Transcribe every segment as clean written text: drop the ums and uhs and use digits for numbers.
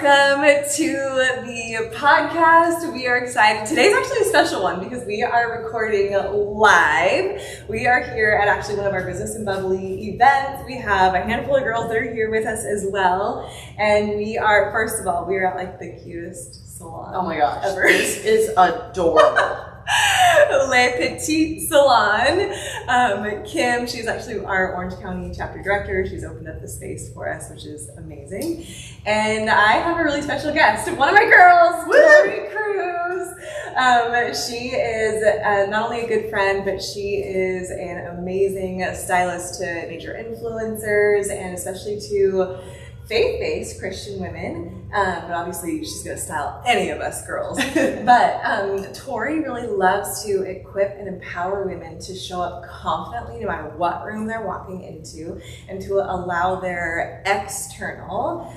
Welcome to the podcast. We are excited. Today's actually a special one because we are recording live. We are here at actually one of our Business Bubbly events. We have a handful of girls that are here with us as well. And we are, first of all, we are at like the cutest salon. Oh my gosh, ever. This is adorable. Petit Salon. Kim, she's actually our Orange County chapter director. She's opened up the space for us, which is amazing. And I have a really special guest, one of my girls, Tori Kruse. She is not only a good friend, but she is an amazing stylist to major influencers and especially to faith-based Christian women, but obviously she's gonna style any of us girls. But Tori really loves to equip and empower women to show up confidently no matter what room they're walking into, and to allow their external,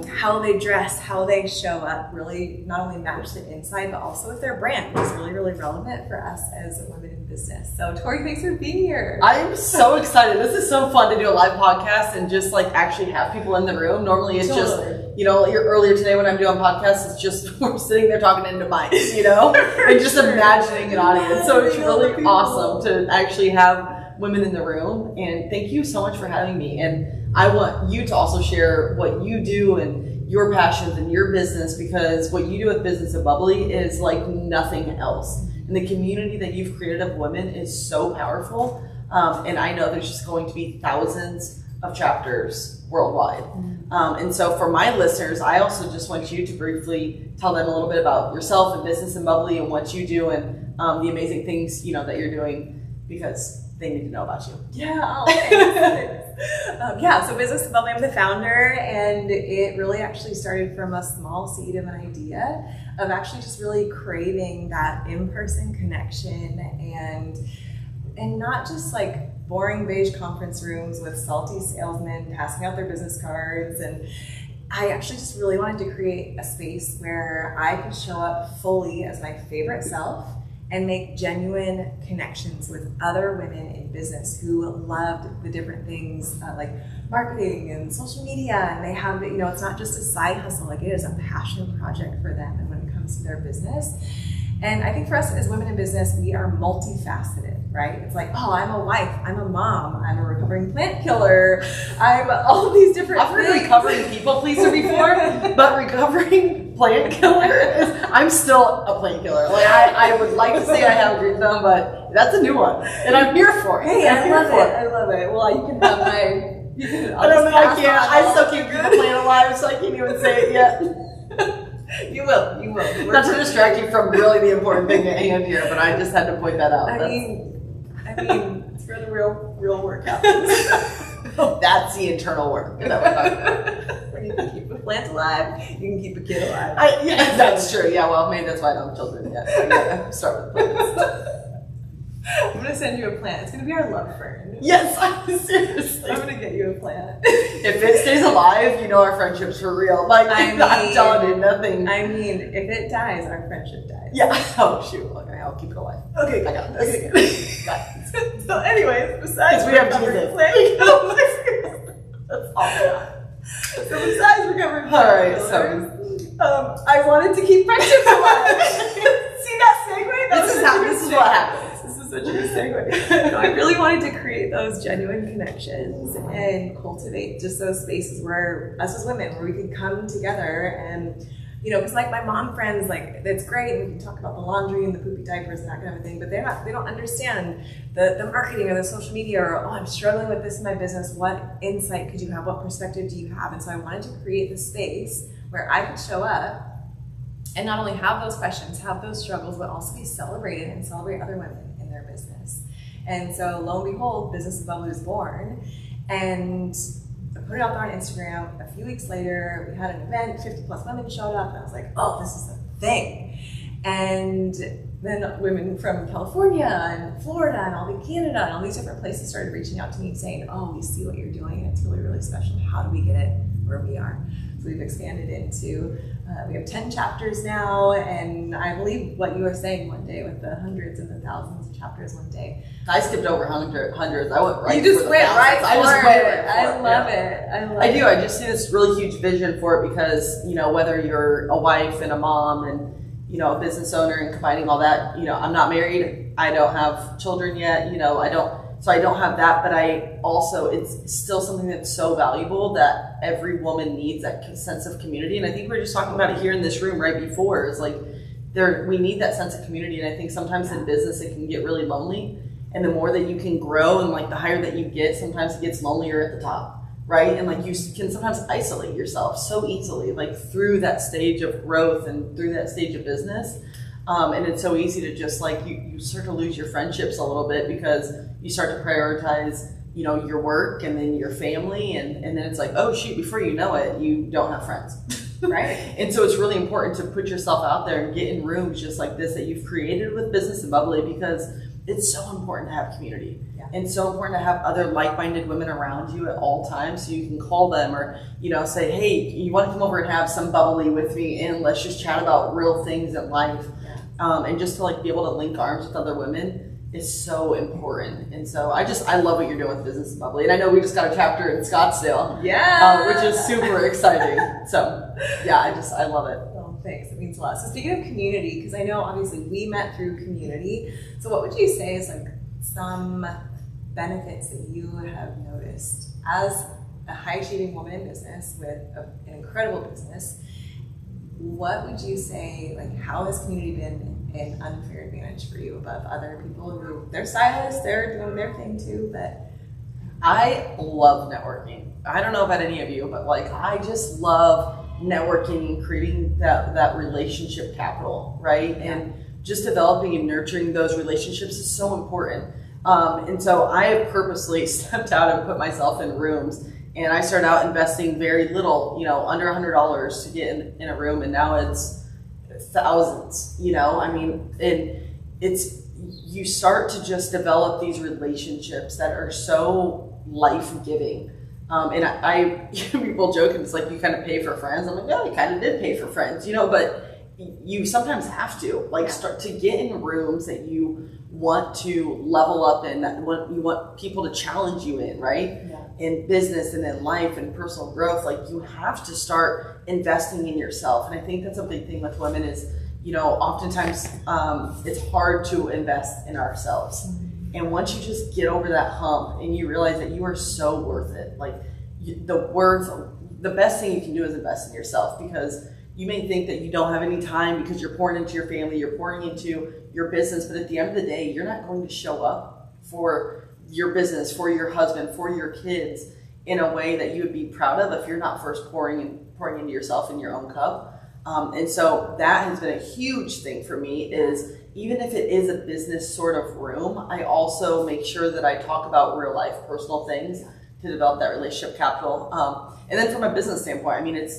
how they dress, how they show up, really not only match the inside, but also with their brand, which is really, really relevant for us as women in business. So Tori, thanks for being here. I am so excited. This is so fun to do a live podcast and just like actually have people in the room. Normally it's just, you know, earlier today when I'm doing podcasts, it's just we're sitting there talking into mics, you know, and just imagining an audience. So it's really awesome to actually have women in the room. And thank you so much for having me. And I want you to also share what you do and your passions and your business, because what you do with Business Bubbly is like nothing else. And the community that you've created of women is so powerful. And I know there's just going to be thousands of chapters worldwide. And so for my listeners, I also just want you to briefly tell them a little bit about yourself and Business Bubbly and what you do and the amazing things, you know, that you're doing, because they need to know about you. Yeah, thanks. So Business Bubbly, I'm the founder, and it really actually started from a small seed of an idea of actually just really craving that in-person connection and not just like boring beige conference rooms with salty salesmen passing out their business cards. And I actually just really wanted to create a space where I could show up fully as my favorite self and make genuine connections with other women in business who loved the different things like marketing and social media. And they have, you know, it's not just a side hustle, like it is a passion project for them and when it comes to their business. And I think for us as women in business, we are multifaceted, right? It's like, oh, I'm a wife, I'm a mom, I'm a recovering plant killer, I'm all these different I've things. heard recovering people pleaser before, but recovering plant killer is, I'm still a plant killer. Like I would like to say I have agreed with them, but that's a new one. And I'm here for it. Hey, I love it. I love it. Well, you can have my, I don't know, I can't. I still can't keep the plant alive, so I can't even say it yet. You will. Not to distract you from really the important thing at hand here, but I just had to point that out. I mean, it's where the real work happens. That's the internal work. When you can keep a plant alive, you can keep a kid alive. Yeah, that's true. Yeah, well, maybe that's why I don't have children yet. Yeah, start with plants. I'm going to send you a plant. It's going to be our love fern. Yes, seriously. I'm going to get you a plant. If it stays alive, you know our friendship's for real. Like, I'm telling you, nothing. I mean, if it dies, our friendship dies. Yeah. Oh, shoot. Okay, I'll keep it alive. Okay, I got this. Okay. Got it. So anyways, besides we have recovering Jesus. plant killers, That's awesome. so besides recovering All plant right, killers, I wanted to keep friendships alive. See that segue? This is what happens. This is such a good segue. I really wanted to create those genuine connections and cultivate just those spaces where us as women, where we could come together and, you know, because like my mom friends, like that's great, and we can talk about the laundry and the poopy diapers and that kind of thing, but they don't understand the marketing or the social media, or, oh, I'm struggling with this in my business. What insight could you have? What perspective do you have? And so I wanted to create this space where I could show up and not only have those questions, have those struggles, but also be celebrated and celebrate other women in their business. And so lo and behold, Business Bubbly was born, and I put it out there on Instagram. A few weeks later, we had an event, 50 plus women showed up, and I was like, oh, this is the thing. And then women from California and Florida and all the Canada and all these different places started reaching out to me saying, oh, we see what you're doing and it's really, really special. How do we get it where we are? So we've expanded into, we have 10 chapters now, and I believe what you were saying one day with the hundreds and the thousands of chapters one day. I skipped over hundreds. I went right. You just went right for it. I love it. I do. I just see this really huge vision for it because, you know, whether you're a wife and a mom and, you know, a business owner and combining all that, you know, I'm not married. I don't have children yet. You know, I don't have that, but I also, it's still something that's so valuable that every woman needs, that sense of community. And I think we were just talking about it here in this room right before. It's like we need that sense of community. And I think sometimes in business it can get really lonely. And the more that you can grow and like the higher that you get, sometimes it gets lonelier at the top, right? And like you can sometimes isolate yourself so easily, like through that stage of growth and through that stage of business. And it's so easy to just like, you start to lose your friendships a little bit because you start to prioritize, you know, your work and then your family. And then it's like, oh shoot, before you know it, you don't have friends. Right. And so it's really important to put yourself out there and get in rooms just like this that you've created with Business Bubbly, because it's so important to have community. Yeah. And so important to have other like-minded women around you at all times, so you can call them or, you know, say, hey, you want to come over and have some bubbly with me and let's just chat about real things in life. Yeah. And just to like be able to link arms with other women is so important. And so I love what you're doing with Business Bubbly. And I know we just got a chapter in Scottsdale, which is super exciting. So yeah, I love it. Oh, thanks. It means a lot. So speaking of community, because I know obviously we met through community. So what would you say is like some benefits that you have noticed as a high achieving woman in business with an incredible business? What would you say, like, how has community been an unfair advantage for you above other people who, they're stylists, they're doing their thing too, but... I love networking. I don't know about any of you, but like, I just love networking and creating that relationship capital, right? Yeah. And just developing and nurturing those relationships is so important. And so I have purposely stepped out and put myself in rooms. And I started out investing very little, you know, under $100 to get in a room, and now it's thousands, you know. I mean, you start to just develop these relationships that are so life-giving. And people joke, and it's like, you kind of pay for friends. I'm like, yeah, I kind of did pay for friends, you know, but you sometimes have to, like, start to get in rooms that you want to level up in, that you want people to challenge you in, right? Yeah. In business and in life and personal growth, like you have to start investing in yourself. And I think that's a big thing with women is, you know, oftentimes it's hard to invest in ourselves. Mm-hmm. And once you just get over that hump and you realize that you are so worth it, like the best thing you can do is invest in yourself, because you may think that you don't have any time because you're pouring into your family, you're pouring into your business, but at the end of the day, you're not going to show up for your business, for your husband, for your kids in a way that you would be proud of if you're not first pouring into yourself in your own cup. And so that has been a huge thing for me, is even if it is a business sort of room, I also make sure that I talk about real life, personal things to develop that relationship capital. And then from a business standpoint, I mean, it's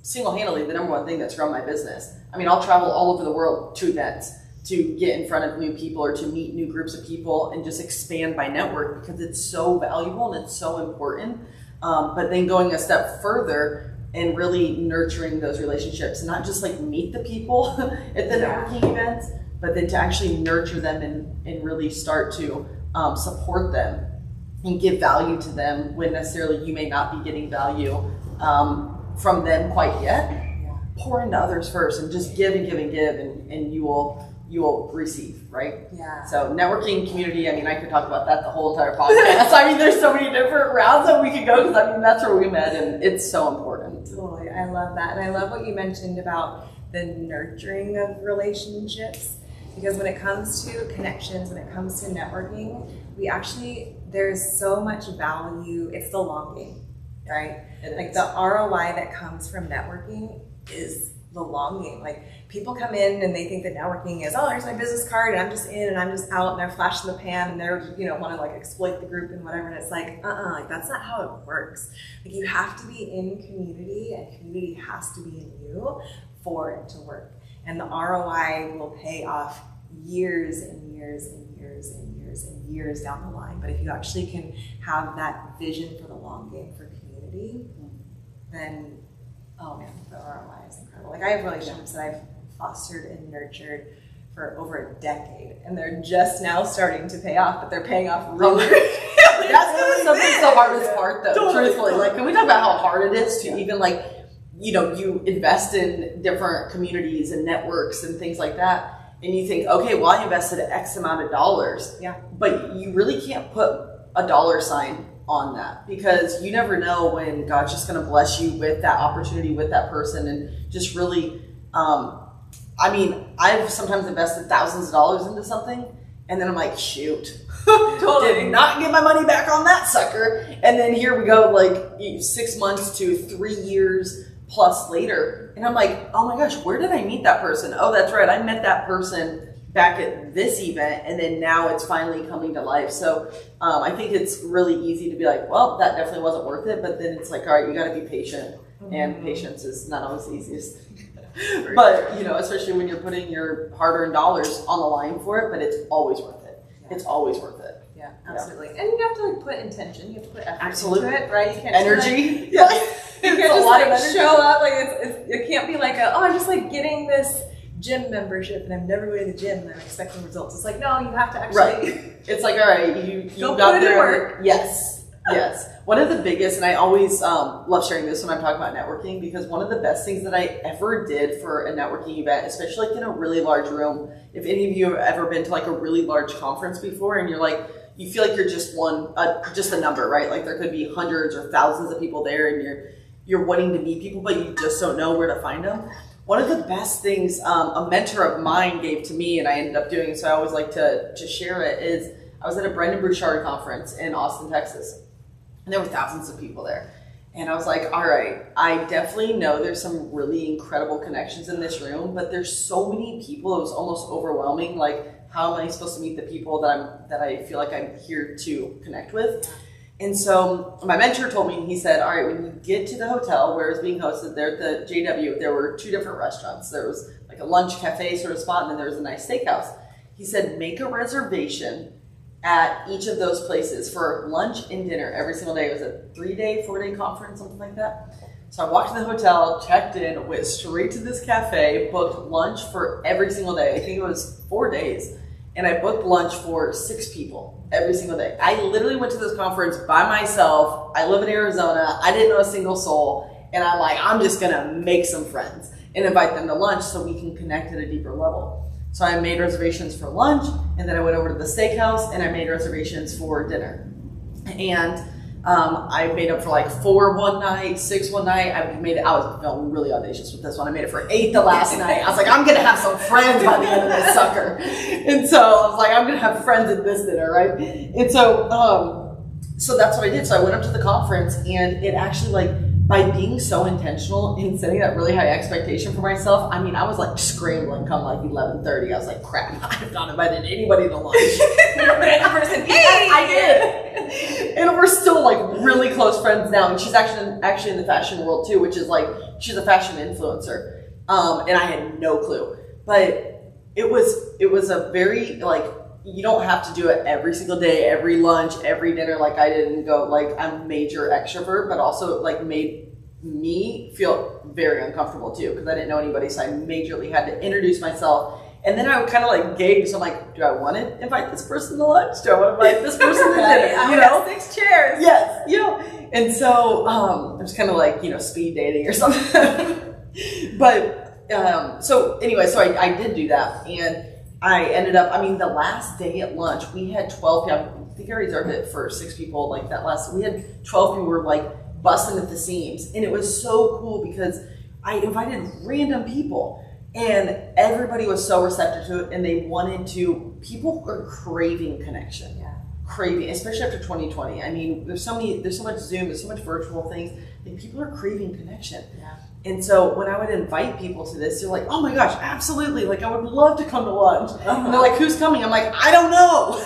single-handedly the number one thing that's grown my business. I mean, I'll travel all over the world to events to get in front of new people or to meet new groups of people and just expand my network, because it's so valuable and it's so important. But then going a step further and really nurturing those relationships, not just like meet the people at the networking events, but then to actually nurture them and really start to support them and give value to them when necessarily you may not be getting value from them quite yet. Yeah. Pour into others first and just give and give and give, and you will receive, right? Yeah. So networking, community, I mean, I could talk about that the whole entire podcast. I mean, there's so many different routes that we could go, because I mean, that's where we met, and it's so important. Totally, I love that. And I love what you mentioned about the nurturing of relationships, because when it comes to connections, when it comes to networking, there's so much value. It's the long game, right? Like the ROI that comes from networking is the long game. Like, people come in and they think that networking is, oh, here's my business card and I'm just in and I'm just out, and they're flashing the pan and they're, you know, want to like exploit the group and whatever. And it's like, like that's not how it works. Like, you have to be in community, and community has to be in you for it to work. And the ROI will pay off years and years and years and years and years down the line. But if you actually can have that vision for the long game for community, then Oh man, the ROI is incredible. Like I have relationships that I've fostered and nurtured for over a decade, and they're just now starting to pay off, but they're paying off really. That's something the hardest part, though. Truthfully, like, can we talk about how hard it is to even like, you know, you invest in different communities and networks and things like that, and you think, okay, well, I invested X amount of dollars, but you really can't put a dollar sign on that, because you never know when God's just going to bless you with that opportunity with that person, and just really. I mean, I've sometimes invested thousands of dollars into something, and then I'm like, shoot, Totally. did not get my money back on that sucker. And then here we go, like 6 months to 3 years plus later, and I'm like, oh my gosh, where did I meet that person? Oh, that's right, I met that person back at this event, and then now it's finally coming to life. So I think it's really easy to be like, well, that definitely wasn't worth it, but then it's like, all right, you got to be patient, and patience is not always the easiest thing. But, you know, especially when you're putting your hard-earned dollars on the line for it, but it's always worth it. It's always worth it. Yeah, absolutely. And you have to like put intention. You have to put effort Absolutely. into it, right? You can't Energy. Just, like, you can't just like show up like it can't be like I'm just like getting this gym membership and I'm never going to the gym and I'm expecting results. It's like, no, you have to actually. Right. It's like, all right, you go got put it there. in work. Yes. Yes. One of the biggest, and I always love sharing this when I'm talking about networking, because one of the best things that I ever did for a networking event, especially like in a really large room, if any of you have ever been to like a really large conference before and you're like, you feel like you're just just a number, right? Like there could be hundreds or thousands of people there and you're wanting to meet people, but you just don't know where to find them. One of the best things a mentor of mine gave to me, and I ended up doing, so I always like to share it, is I was at a Brendon Burchard conference in Austin, Texas. And there were thousands of people there. And I was like, all right, I definitely know there's some really incredible connections in this room, but there's so many people, it was almost overwhelming. Like, how am I supposed to meet the people that I feel like I'm here to connect with? And so my mentor told me, he said, all right, when you get to the hotel where it's being hosted there at the JW, there were 2 different restaurants. There was like a lunch cafe sort of spot, and then there was a nice steakhouse. He said, make a reservation at each of those places for lunch and dinner every single day. It was a 3-day, 4-day conference, something like that. So I walked to the hotel, checked in, went straight to this cafe, booked lunch for every single day. I think it was 4 days. And I booked lunch for 6 people every single day. I literally went to this conference by myself. I live in Arizona. I didn't know a single soul. And I'm like, I'm just going to make some friends and invite them to lunch so we can connect at a deeper level. So I made reservations for lunch, and then I went over to the steakhouse and I made reservations for dinner. And I made up for like 4 one night, 6 one night. I was feeling really audacious with this one. I made it for 8 the last night. I was like, I'm gonna have some friends by the end of this sucker. And so I was like, I'm gonna have friends at this dinner, right? And so so that's what I did. So I went up to the conference, and it actually, like, by being so intentional in setting that really high expectation for myself, I mean, I was like scrambling come like 11:30. I was like, crap, I've not invited anybody to lunch. I did. And we're still like really close friends now. And she's actually in the fashion world too, which is like, she's a fashion influencer. And I had no clue. But it was a very, like, you don't have to do it every single day, every lunch, every dinner. Like, I didn't go, like, I'm a major extrovert, but also like made me feel very uncomfortable too, because I didn't know anybody. So I majorly had to introduce myself. And then I would kind of like gauge. So I'm like, do I want to invite this person to lunch? Do I want to invite this person to dinner? You know, 6 chairs. Yes, you know. And so it was kind of like, you know, speed dating or something. But so anyway, so I did do that, and I ended up, I mean, the last day at lunch, we had 12 people. I think I reserved it for 6 people. Like that we had 12 people who were like busting at the seams. And it was so cool because I invited random people and everybody was so receptive to it. And they wanted to, people are craving connection. Yeah. Craving, especially after 2020. I mean, there's so much Zoom, there's so much virtual things. And people are craving connection. Yeah. And so when I would invite people to this, they're like, oh my gosh, absolutely. Like, I would love to come to lunch. And they're like, who's coming? I'm like, I don't know.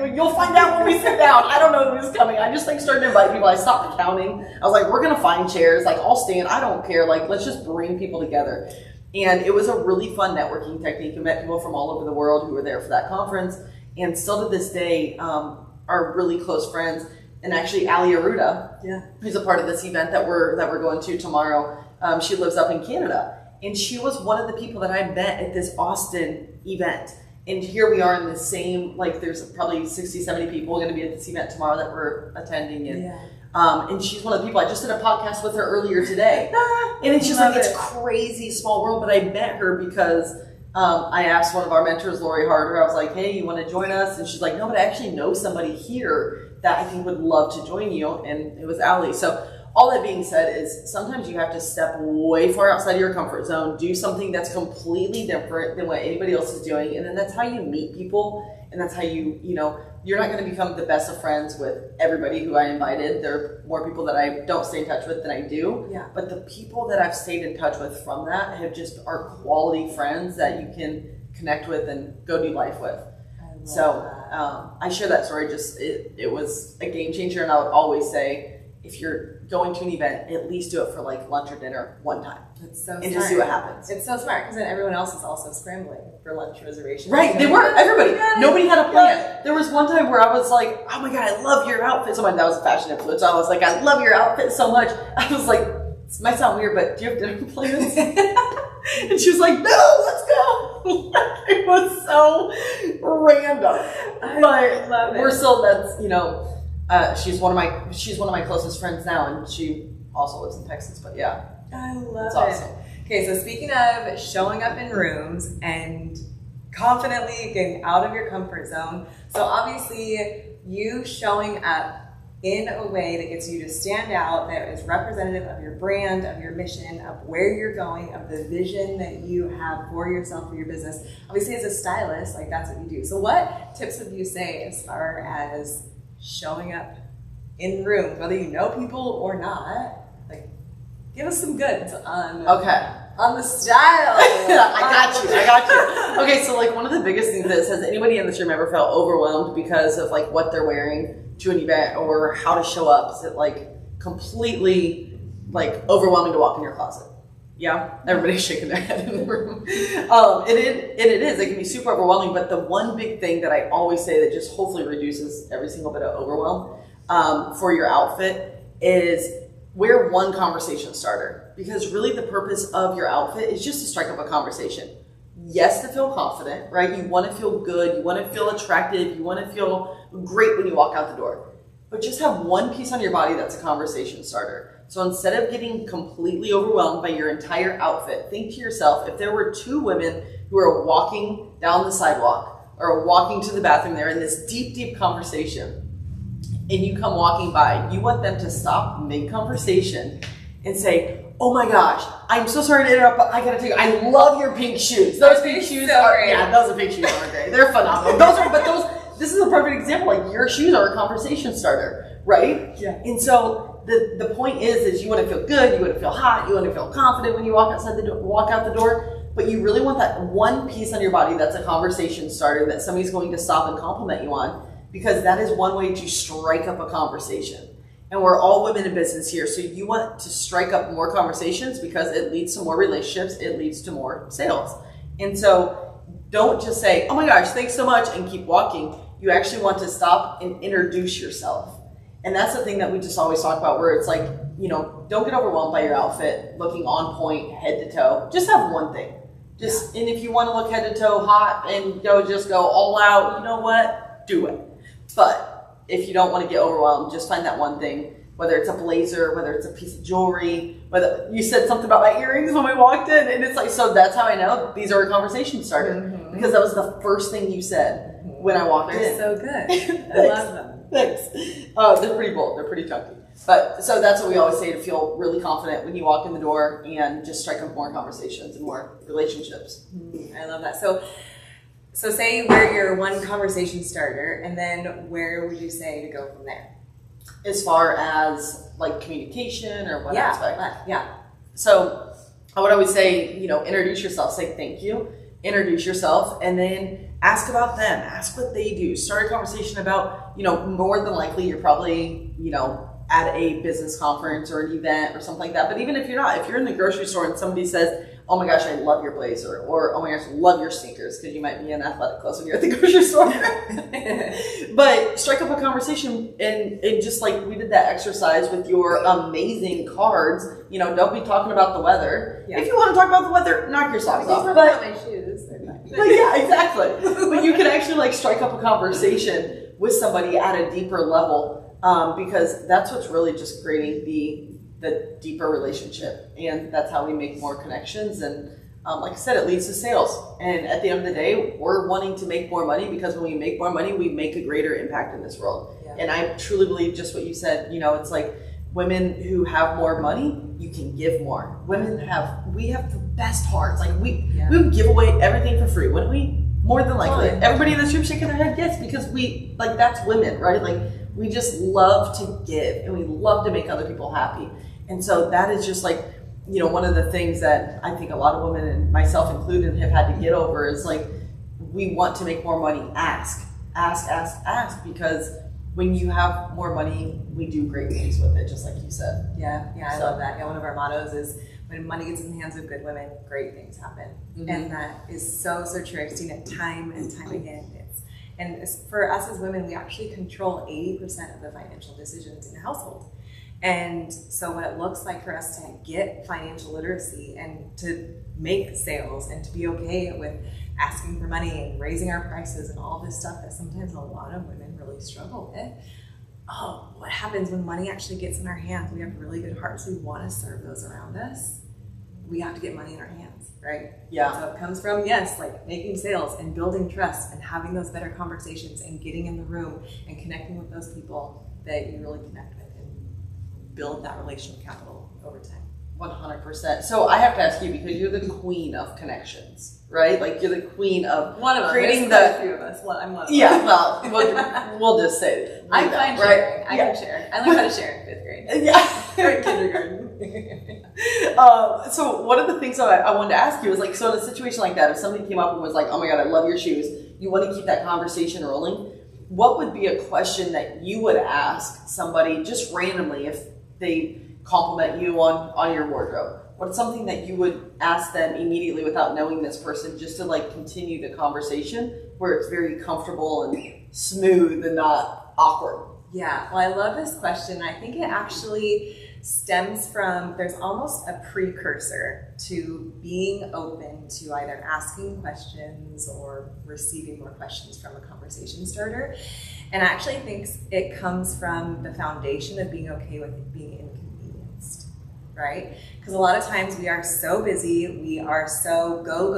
You'll find out when we sit down. I don't know who's coming. I just like started to invite people. I stopped counting. I was like, we're going to find chairs. Like, I'll stand. I don't care. Like, let's just bring people together. And it was a really fun networking technique. I met people from all over the world who were there for that conference. And still to this day, are really close friends. And actually, Ali Aruda, who's a part of this event that we're going to tomorrow, she lives up in Canada. And she was one of the people that I met at this Austin event. And here we are in the same, like there's probably 60, 70 people going to be at this event tomorrow that we're attending. And she's one of the people, I just did a podcast with her earlier today. And it's just it's crazy small world. But I met her because I asked one of our mentors, Lori Harder, I was like, hey, you want to join us? And she's like, no, but I actually know somebody here that I think would love to join you. And it was Ali. So all that being said is sometimes you have to step way far outside of your comfort zone, do something that's completely different than what anybody else is doing. And then that's how you meet people. And that's how you're not going to become the best of friends with everybody who I invited. There are more people that I don't stay in touch with than I do. Yeah. But the people that I've stayed in touch with from that have just are quality friends that you can connect with and go do life with. So I share that story. Just it was a game changer. And I would always say, if you're going to an event, at least do it for like lunch or dinner one time. It's so and smart. Just see what happens. It's so smart because then everyone else is also scrambling for lunch reservations. Right, they were. Everybody. Nobody had a plan. There was one time where I was like, oh my God, I love your outfit. Someone that was a fashion influencer. I was like, I love your outfit so much. I was like, this might sound weird, but do you have dinner plans? And she was like, no, let's go. It was so random. I love it. We're still, she's one of my closest friends now, and she also lives in Texas. But yeah, I love it's it. Awesome. Okay, so speaking of showing up in rooms and confidently getting out of your comfort zone, so obviously you showing up in a way that gets you to stand out, that is representative of your brand, of your mission, of where you're going, of the vision that you have for yourself, for your business. Obviously, as a stylist, like that's what you do. So what tips would you say as far as showing up in rooms, whether you know people or not? Like, give us some goods on the style. I got you. Okay, so like one of the biggest things is, has anybody in this room ever felt overwhelmed because of like what they're wearing to an event or how to show up? Is it like completely like overwhelming to walk in your closet? Yeah, everybody's shaking their head in the room. It is. It can be super overwhelming, but the one big thing that I always say that just hopefully reduces every single bit of overwhelm for your outfit is wear one conversation starter. Because really the purpose of your outfit is just to strike up a conversation. Yes, to feel confident, right? You want to feel good. You want to feel attractive. You want to feel great when you walk out the door. But just have one piece on your body that's a conversation starter. So instead of getting completely overwhelmed by your entire outfit, think to yourself, if there were two women who are walking down the sidewalk or walking to the bathroom, they're in this deep, deep conversation, and you come walking by, you want them to stop mid-conversation and say, oh my gosh, I'm so sorry to interrupt, but I gotta tell you, I love your pink shoes. Those pink shoes are great. Yeah, those pink shoes are great. They're phenomenal. This is a perfect example. Like your shoes are a conversation starter, right? Yeah. And so the point is you want to feel good, you want to feel hot, you want to feel confident when you walk out the door, but you really want that one piece on your body that's a conversation starter that somebody's going to stop and compliment you on, because that is one way to strike up a conversation. And we're all women in business here, so you want to strike up more conversations because it leads to more relationships, it leads to more sales. And so don't just say, oh my gosh, thanks so much, and keep walking. You actually want to stop and introduce yourself. And that's the thing that we just always talk about, where it's like, don't get overwhelmed by your outfit, looking on point, head to toe. Just have one thing. And if you want to look head to toe hot and just go all out, you know what? Do it. But if you don't want to get overwhelmed, just find that one thing, whether it's a blazer, whether it's a piece of jewelry, whether you said something about my earrings when we walked in, and it's like, so that's how I know these are a conversation starter, because that was the first thing you said when I walked in. They're so good. I love them. Thanks. They're pretty bold. They're pretty chunky. But so that's what we always say, to feel really confident when you walk in the door and just strike up more conversations and more relationships. I love that. So say you wear your one conversation starter, and then where would you say to go from there? As far as like communication or what aspect? Yeah. So I would always say, introduce yourself, say thank you, introduce yourself, and then ask about them, ask what they do. Start a conversation about, more than likely you're probably, at a business conference or an event or something like that. But even if you're not, if you're in the grocery store and somebody says, oh my gosh, I love your blazer, or oh my gosh, I love your sneakers, because you might be in athletic clothes when you're at the grocery store. But strike up a conversation and just like we did that exercise with your amazing cards, you know, don't be talking about the weather. Yeah. If you want to talk about the weather, knock your socks off. But my shoes. But yeah, exactly. But you can actually like strike up a conversation with somebody at a deeper level, because that's what's really just creating the deeper relationship, and that's how we make more connections. And like I said, it leads to sales. And at the end of the day, we're wanting to make more money, because when we make more money, we make a greater impact in this world. Yeah. And I truly believe just what you said. You know, it's like women who have more money, you can give more. We have the best hearts. Like we would give away everything for free, wouldn't we? More than likely. Everybody in this room shaking their head, yes, because we, like, that's women, right? Like, we just love to give, and we love to make other people happy. And so that is just like, you know, one of the things that I think a lot of women, and myself included, have had to get over is like, we want to make more money. Ask, because when you have more money, we do great things with it, just like you said. Yeah, I love that. Yeah, one of our mottos is, when money gets in the hands of good women, great things happen. Mm-hmm. And that is so true. I've seen it time and time again. And for us as women, we actually control 80% of the financial decisions in a household. And so what it looks like for us to get financial literacy and to make sales and to be okay with asking for money and raising our prices and all this stuff that sometimes a lot of women really struggle with. Oh, what happens when money actually gets in our hands? We have really good hearts. We want to serve those around us. We have to get money in our hands, right? Yeah. So it comes from, yes, like making sales and building trust and having those better conversations and getting in the room and connecting with those people that you really connect with and build that relational capital over time. 100%. So I have to ask you, because you're the queen of connections, right? Like you're the queen of creating the few of us. Well, I'm one of them. Yeah, well, we'll just say I'm fine sharing. I can share. I learned how to share in 5th grade. Yeah. Or kindergarten. So one of the things that I wanted to ask you is like, so in a situation like that, if somebody came up and was like, oh my God, I love your shoes, you want to keep that conversation rolling, what would be a question that you would ask somebody just randomly if they compliment you on your wardrobe? What's something that you would ask them immediately without knowing this person, just to like continue the conversation where it's very comfortable and smooth and not awkward? Yeah, well, I love this question. I think it actually stems from, there's almost a precursor to being open to either asking questions or receiving more questions from a conversation starter. And I actually think it comes from the foundation of being okay with being inconvenienced, right? Because a lot of times we are so busy, we are so go.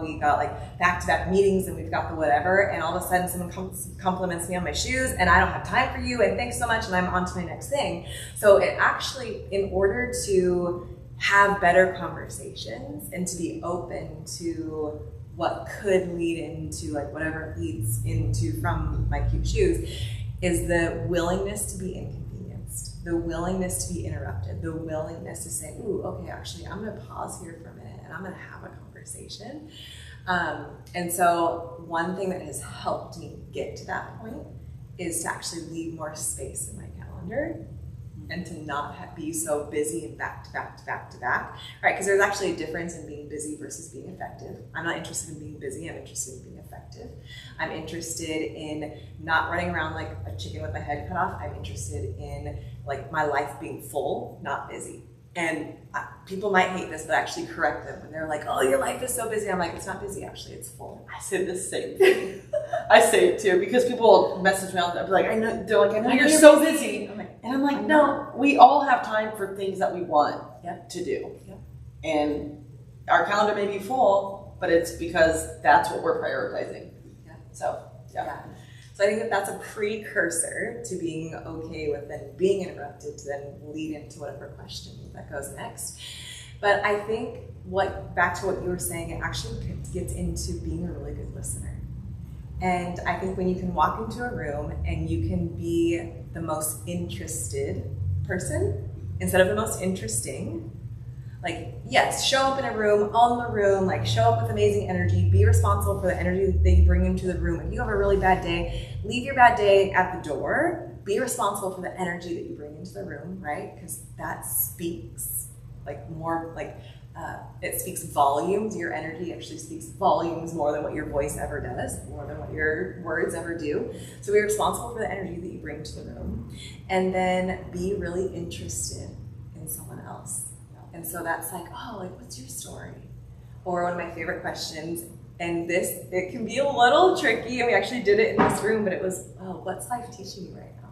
We got like back-to-back meetings and we've got the whatever, and all of a sudden someone compliments me on my shoes and I don't have time for you and thanks so much and I'm on to my next thing. So it actually, in order to have better conversations and to be open to what could lead into like whatever it leads into from my cute shoes, is the willingness to be inconvenienced, the willingness to be interrupted, the willingness to say, ooh, okay, actually, I'm gonna pause here for a minute and I'm gonna have a conversation. And so one thing that has helped me get to that point is to actually leave more space in my calendar and to not be so busy and back to back, right? Because there's actually a difference in being busy versus being effective. I'm not interested in being busy, I'm interested in being effective. I'm interested in not running around like a chicken with my head cut off. I'm interested in like my life being full, not busy. And people might hate this, but actually correct them when they're like, oh, your life is so busy. I'm like, it's not busy, actually, it's full. I say the same thing. I say it too, because people will message me out there, like, I know you're so busy. And I'm like, no, we all have time for things that we want to do. Yep. And our calendar may be full, but it's because that's what we're prioritizing. Yeah. So, yeah. So I think that that's a precursor to being okay with then being interrupted to then lead into whatever question that goes next. But I think back to what you were saying, it actually gets into being a really good listener. And I think when you can walk into a room and you can be the most interested person instead of the most interesting, like, yes, show up in a room, own the room, like show up with amazing energy, be responsible for the energy that you bring into the room. If you have a really bad day, leave your bad day at the door, be responsible for the energy that you bring into the room, right? Because that speaks like more like it speaks volumes. Your energy actually speaks volumes more than what your voice ever does, more than what your words ever do. So be responsible for the energy that you bring to the room, and then be really interested in someone else. And so that's like, oh, like, what's your story? Or one of my favorite questions, and it can be a little tricky, and we actually did it in this room, but it was, oh, what's life teaching you right now?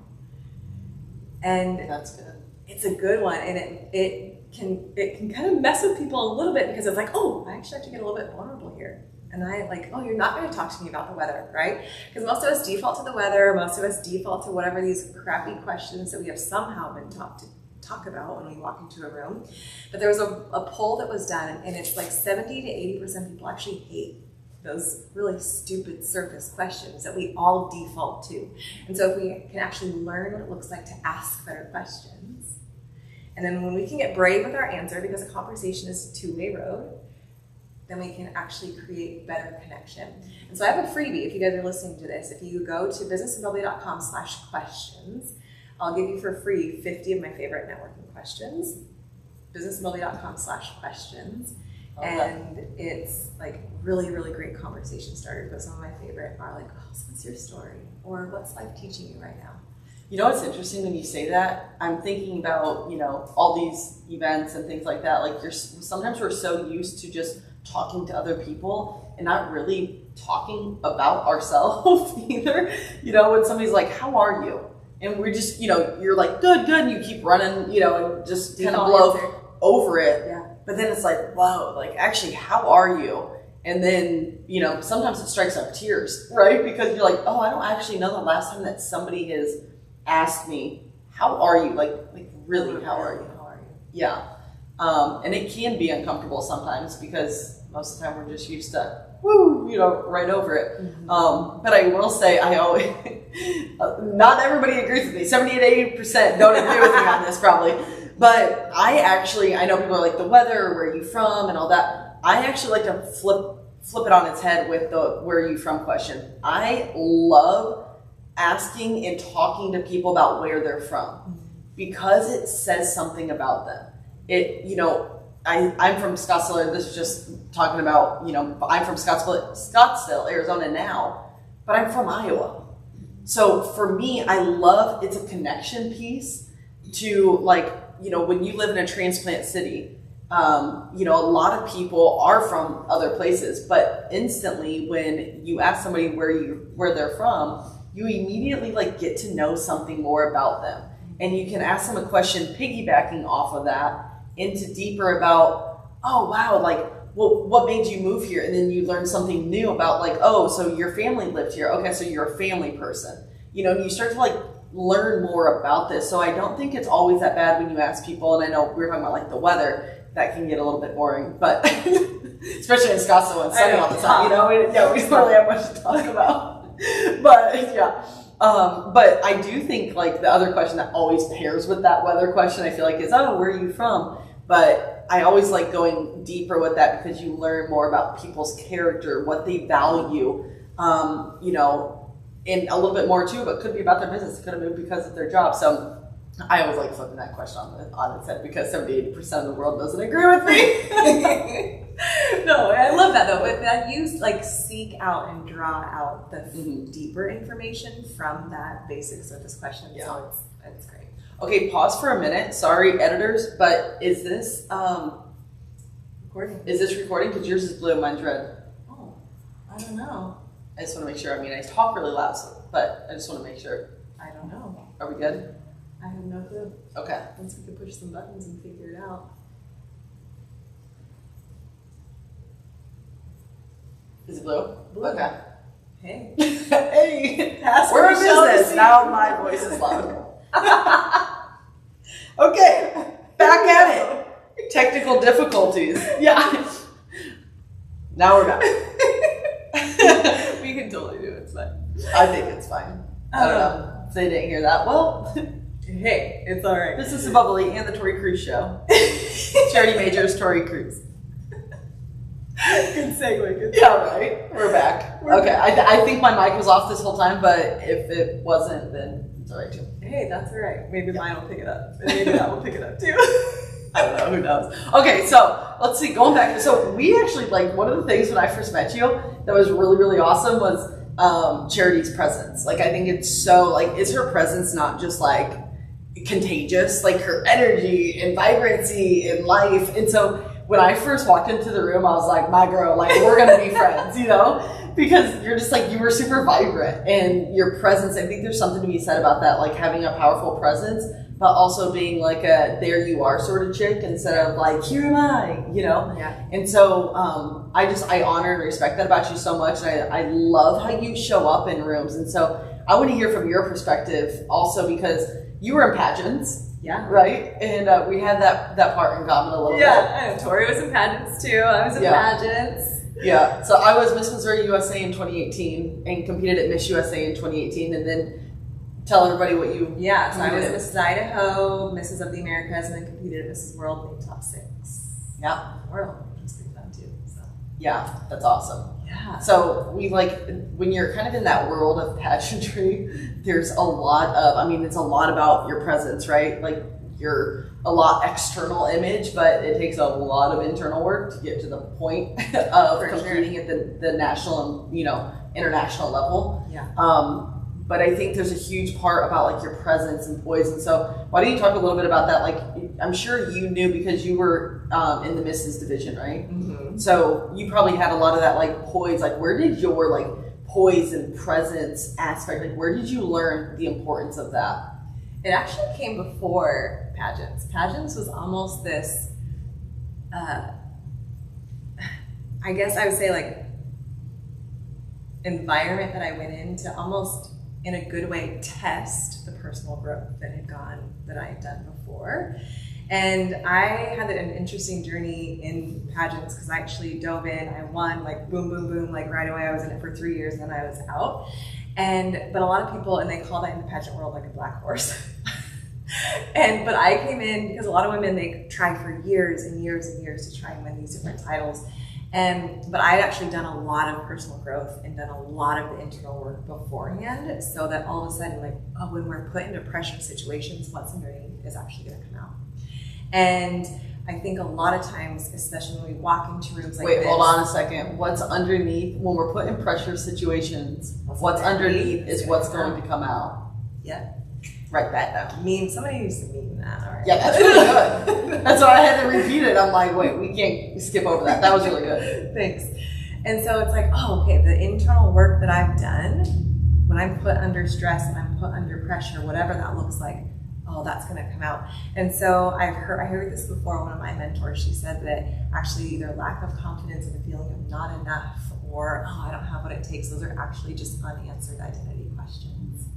And that's good. It's a good one, and it can kind of mess with people a little bit, because it's like, oh, I actually have to get a little bit vulnerable here. And I like, oh, you're not going to talk to me about the weather, right? Because most of us default to the weather, most of us default to whatever these crappy questions that we have somehow been taught to talk about when we walk into a room. But there was a poll that was done, and it's like 70 to 80% people actually hate those really stupid surface questions that we all default to. And so if we can actually learn what it looks like to ask better questions, and then when we can get brave with our answer, because a conversation is a two-way road, then we can actually create better connection. And so I have a freebie if you guys are listening to this. If you go to businessbubbly.com/questions, I'll give you for free 50 of my favorite networking questions. businessbubbly.com/questions. And it's like really, really great conversation starters. But some of my favorite are like, oh, so what's your story? Or what's life teaching you right now? You know what's interesting when you say that? I'm thinking about, all these events and things like that. Like sometimes we're so used to just talking to other people and not really talking about ourselves either. When somebody's like, how are you? And we're just, you're like, good, and you keep running, and just kind of blow over it. Yeah. But then it's like, whoa, like actually, how are you? And then, sometimes it strikes up tears, right? Because you're like, oh, I don't actually know the last time that somebody has asked me, how are you? Like really, how are you? Yeah. And it can be uncomfortable sometimes, because most of the time we're just used to, right over it. Mm-hmm. But I will say, I always, not everybody agrees with me. 70 to 80% don't agree with me on this probably. But I know people are like, the weather, where are you from, and all that. I actually like to flip it on its head with the where are you from question. I love asking and talking to people about where they're from, because it says something about them. I'm from Scottsdale. This is just talking about, I'm from Scottsdale, Arizona now, but I'm from Iowa. So for me, it's a connection piece to when you live in a transplant city, a lot of people are from other places, but instantly when you ask somebody where they're from, you immediately get to know something more about them. And you can ask them a question piggybacking off of that into deeper about, oh, wow, what made you move here? And then you learn something new about oh, so your family lived here. Okay, so you're a family person. You start to learn more about this. So I don't think it's always that bad when you ask people, and I know we were talking about the weather, that can get a little bit boring, but especially in Scottsdale when it's sunny all the time, we don't really have much to talk about. But yeah. But I do think the other question that always pairs with that weather question, I feel like, is, oh, where are you from? But I always like going deeper with that, because you learn more about people's character, what they value, and a little bit more too, but could be about their business. It could have been because of their job. So I always like flipping that question on its head, because 70-80% of the world doesn't agree with me. No, I love that though. But that you seek out and draw out the deeper information from that basic surface question. Yeah. So it's great. Okay, pause for a minute. Sorry, editors, but is this recording? Is this recording? Because yours is blue and mine's red. Oh, I don't know. I just want to make sure. I talk really loud, but I just want to make sure. I don't know. Are we good? I have no clue. Okay. Once we can push some buttons and figure it out. Is it blue? Blue. Okay. Hey. Hey. We're in business. Now my voice is loud. Okay. Back at it. Technical difficulties. Yeah. Now we're back. We can totally do it. It's fine. I think it's fine. I don't know. If they didn't hear that, well, hey, it's all right. Business Bubbly and the Tori Kruse Show. Charity Majors, Tori Kruse. Good segue. Good segue. Yeah, right. We're back. Okay. I think my mic was off this whole time, but if it wasn't, then It's all right too. Hey, that's all right. Maybe mine will pick it up. And maybe that will pick it up too. I don't know, who knows? Okay, so let's see, going back. So we actually, like, one of the things when I first met you that was really, really awesome was Charity's presence. Like, I think it's so, like, is her presence not just like contagious? Like, her energy and vibrancy and life. And so when I first walked into the room, I was like, my girl, like, we're gonna be friends, you know? Because you're just like, you were super vibrant, and your presence, I think there's something to be said about that, like having a powerful presence, but also being like a there you are sort of chick instead of like, here am I, you know? Yeah. And so I honor and respect that about you so much. And I love how you show up in rooms. And so I want to hear from your perspective also, because you were in pageants. Yeah. Right? And we had that part in common a little bit. Yeah, I know. Tori was in pageants too. I was in pageants. Yeah. So I was Miss Missouri USA in 2018 and competed at Miss USA in 2018, and then tell everybody what you... Yeah, so I was Mrs. Idaho, Mrs. of the Americas, and then competed at Mrs. World, made top 6. Yeah. World, which was pretty fun too. So. Yeah, that's awesome. Yeah. So we like, when you're kind of in that world of pageantry, there's a lot of, I mean, it's a lot about your presence, right? Like, you're a lot external image, but it takes a lot of internal work to get to the point of competing at the national and, you know, international level. Yeah. But I think there's a huge part about like your presence and poise. And so why don't you talk a little bit about that? Like, I'm sure you knew because you were in the Mrs. division, right? Mm-hmm. So you probably had a lot of that like poise. Like, where did your like poise and presence aspect, like where did you learn the importance of that? It actually came before pageants. Pageants was almost this, I guess I would say like environment that I went in to almost in a good way test the personal growth that I had done before. And I had an interesting journey in pageants because I actually dove in, I won like boom, boom, boom, like right away. I was in it for 3 years and then I was out. But a lot of people, and they call that in the pageant world like a black horse. But I came in because a lot of women, they try for years and years and years to try and win these different titles. But I had actually done a lot of personal growth and done a lot of the internal work beforehand, so that all of a sudden, like, oh, when we're put into pressure situations, what's underneath is actually going to come out. And I think a lot of times, especially when we walk into rooms like this. Wait, hold on a second. What's underneath, when we're put in pressure situations, what's underneath is what's going to come out. Yeah. Write that down. Somebody needs to meme that, all right? Yeah, that's really good. That's why I had to repeat it. I'm like, wait, we can't skip over that. That was really good. Thanks. And so it's like, oh, okay, the internal work that I've done, when I'm put under stress and I'm put under pressure, whatever that looks like, oh, that's going to come out. And so I heard this before. One of my mentors, she said that actually either lack of confidence and a feeling of not enough, or, oh, I don't have what it takes, those are actually just unanswered identity questions.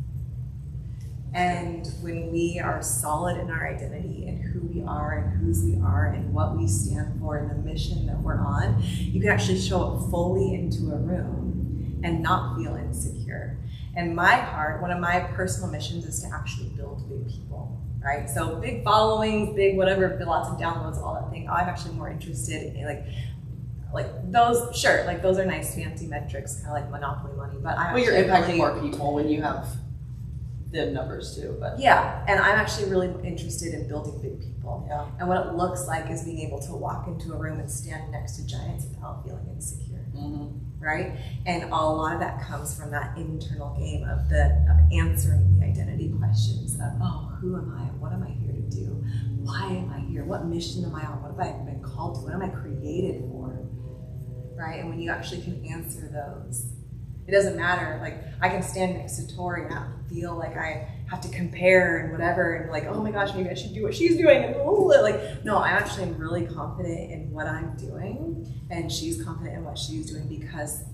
And when we are solid in our identity and who we are and whose we are and what we stand for and the mission that we're on, you can actually show up fully into a room and not feel insecure. And my heart, one of my personal missions is to actually build big people, right? So big followings, big whatever, lots of downloads, all that thing. I'm actually more interested in like those, sure, like those are nice fancy metrics, kind of like monopoly money, but well, you're impacting more people when you have the numbers too, but yeah, and I'm actually really interested in building big people. Yeah. And what it looks like is being able to walk into a room and stand next to giants without feeling insecure. Mm-hmm. Right? And a lot of that comes from that internal game of answering the identity questions of, oh, who am I? What am I here to do? Why am I here? What mission am I on? What have I been called to? What am I created for? Right? And when you actually can answer those, it doesn't matter. Like, I can stand next to Tori and not feel like I have to compare and whatever, and like, oh my gosh, maybe I should do what she's doing. And like, no, I'm actually really confident in what I'm doing, and she's confident in what she's doing because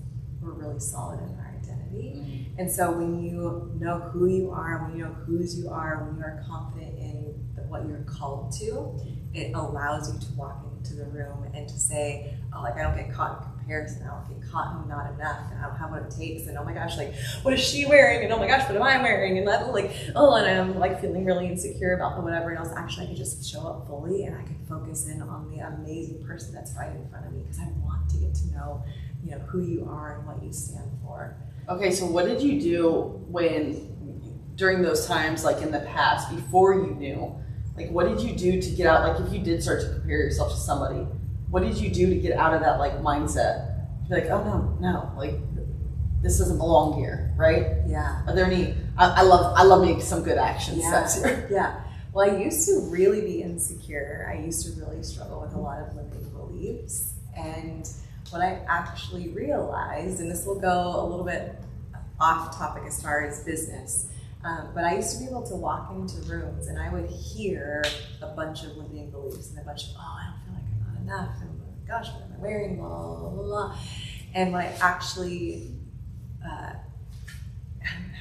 we're really solid in our identity. Mm-hmm. And so when you know who you are, when you know whose you are, when you are confident in what you're called to, it allows you to walk into the room and to say, oh, like, I don't get caught in comparison, I don't get caught in not enough, and I don't have what it takes, and oh my gosh, like, what is she wearing, and oh my gosh, what am I wearing, and that, like, oh, and I'm like feeling really insecure about the whatever else. Actually, I can just show up fully, and I can focus in on the amazing person that's right in front of me, because I want to get to know, you know, who you are and what you stand for. Okay, so what did you do when during those times, like in the past, before you knew, like what did you do to get out? Like if you did start to compare yourself to somebody, what did you do to get out of that like mindset? You're like, oh no, like this doesn't belong here, right? Yeah. Are there any? I love making some good action steps here. Yeah. Well, I used to really be insecure. I used to really struggle with a lot of limiting beliefs. And what I actually realized, and this will go a little bit off topic as far as business, but I used to be able to walk into rooms and I would hear a bunch of limiting beliefs and a bunch of, oh, I don't feel like I'm not enough, and oh my gosh, what am I wearing, blah, blah, blah, blah. And when I actually, how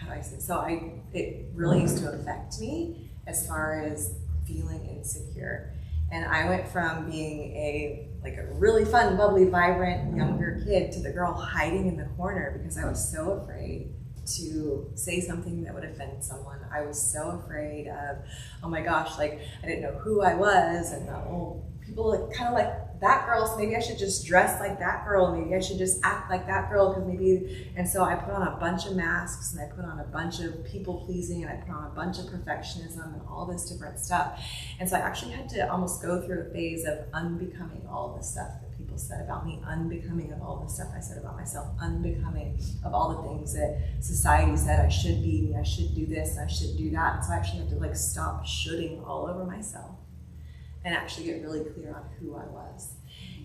do I say, so it really used to affect me as far as feeling insecure. And I went from being a really fun, bubbly, vibrant, younger kid to the girl hiding in the corner because I was so afraid to say something that would offend someone. I was so afraid of, oh my gosh, like I didn't know who I was, and people kind of like that girl, so maybe I should just dress like that girl, maybe I should just act like that girl, because maybe, and so I put on a bunch of masks, and I put on a bunch of people pleasing, and I put on a bunch of perfectionism and all this different stuff. And so I actually had to almost go through a phase of unbecoming all the stuff that people said about me, unbecoming of all the stuff I said about myself, unbecoming of all the things that society said I should be, I should do this, I should do that. And so I actually had to like stop shoulding all over myself and actually get really clear on who I was.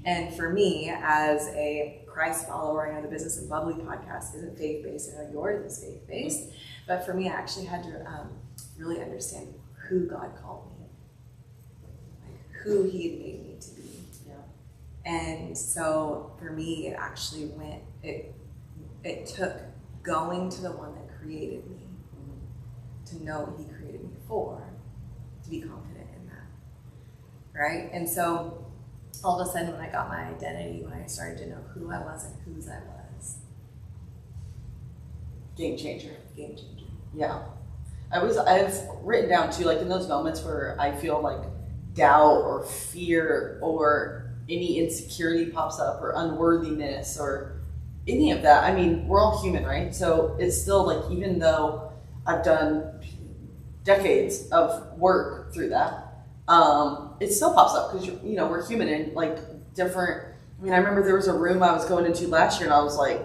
And for me, as a Christ follower, I know the Business Bubbly podcast isn't faith-based, I know yours is faith-based, but for me, I actually had to really understand who God called me, like who He had made me to be. Yeah. And so for me, it actually went, it took going to the one that created me to know what He created me for, to be confident. Right? And so all of a sudden when I got my identity, when I started to know who I was and whose I was. Game changer. Game changer. Yeah. I've written down too, like in those moments where I feel like doubt or fear or any insecurity pops up or unworthiness or any of that. I mean, we're all human, right? So it's still like, even though I've done decades of work through that, it still pops up because we're human and like different. I mean, I remember there was a room I was going into last year and I was like,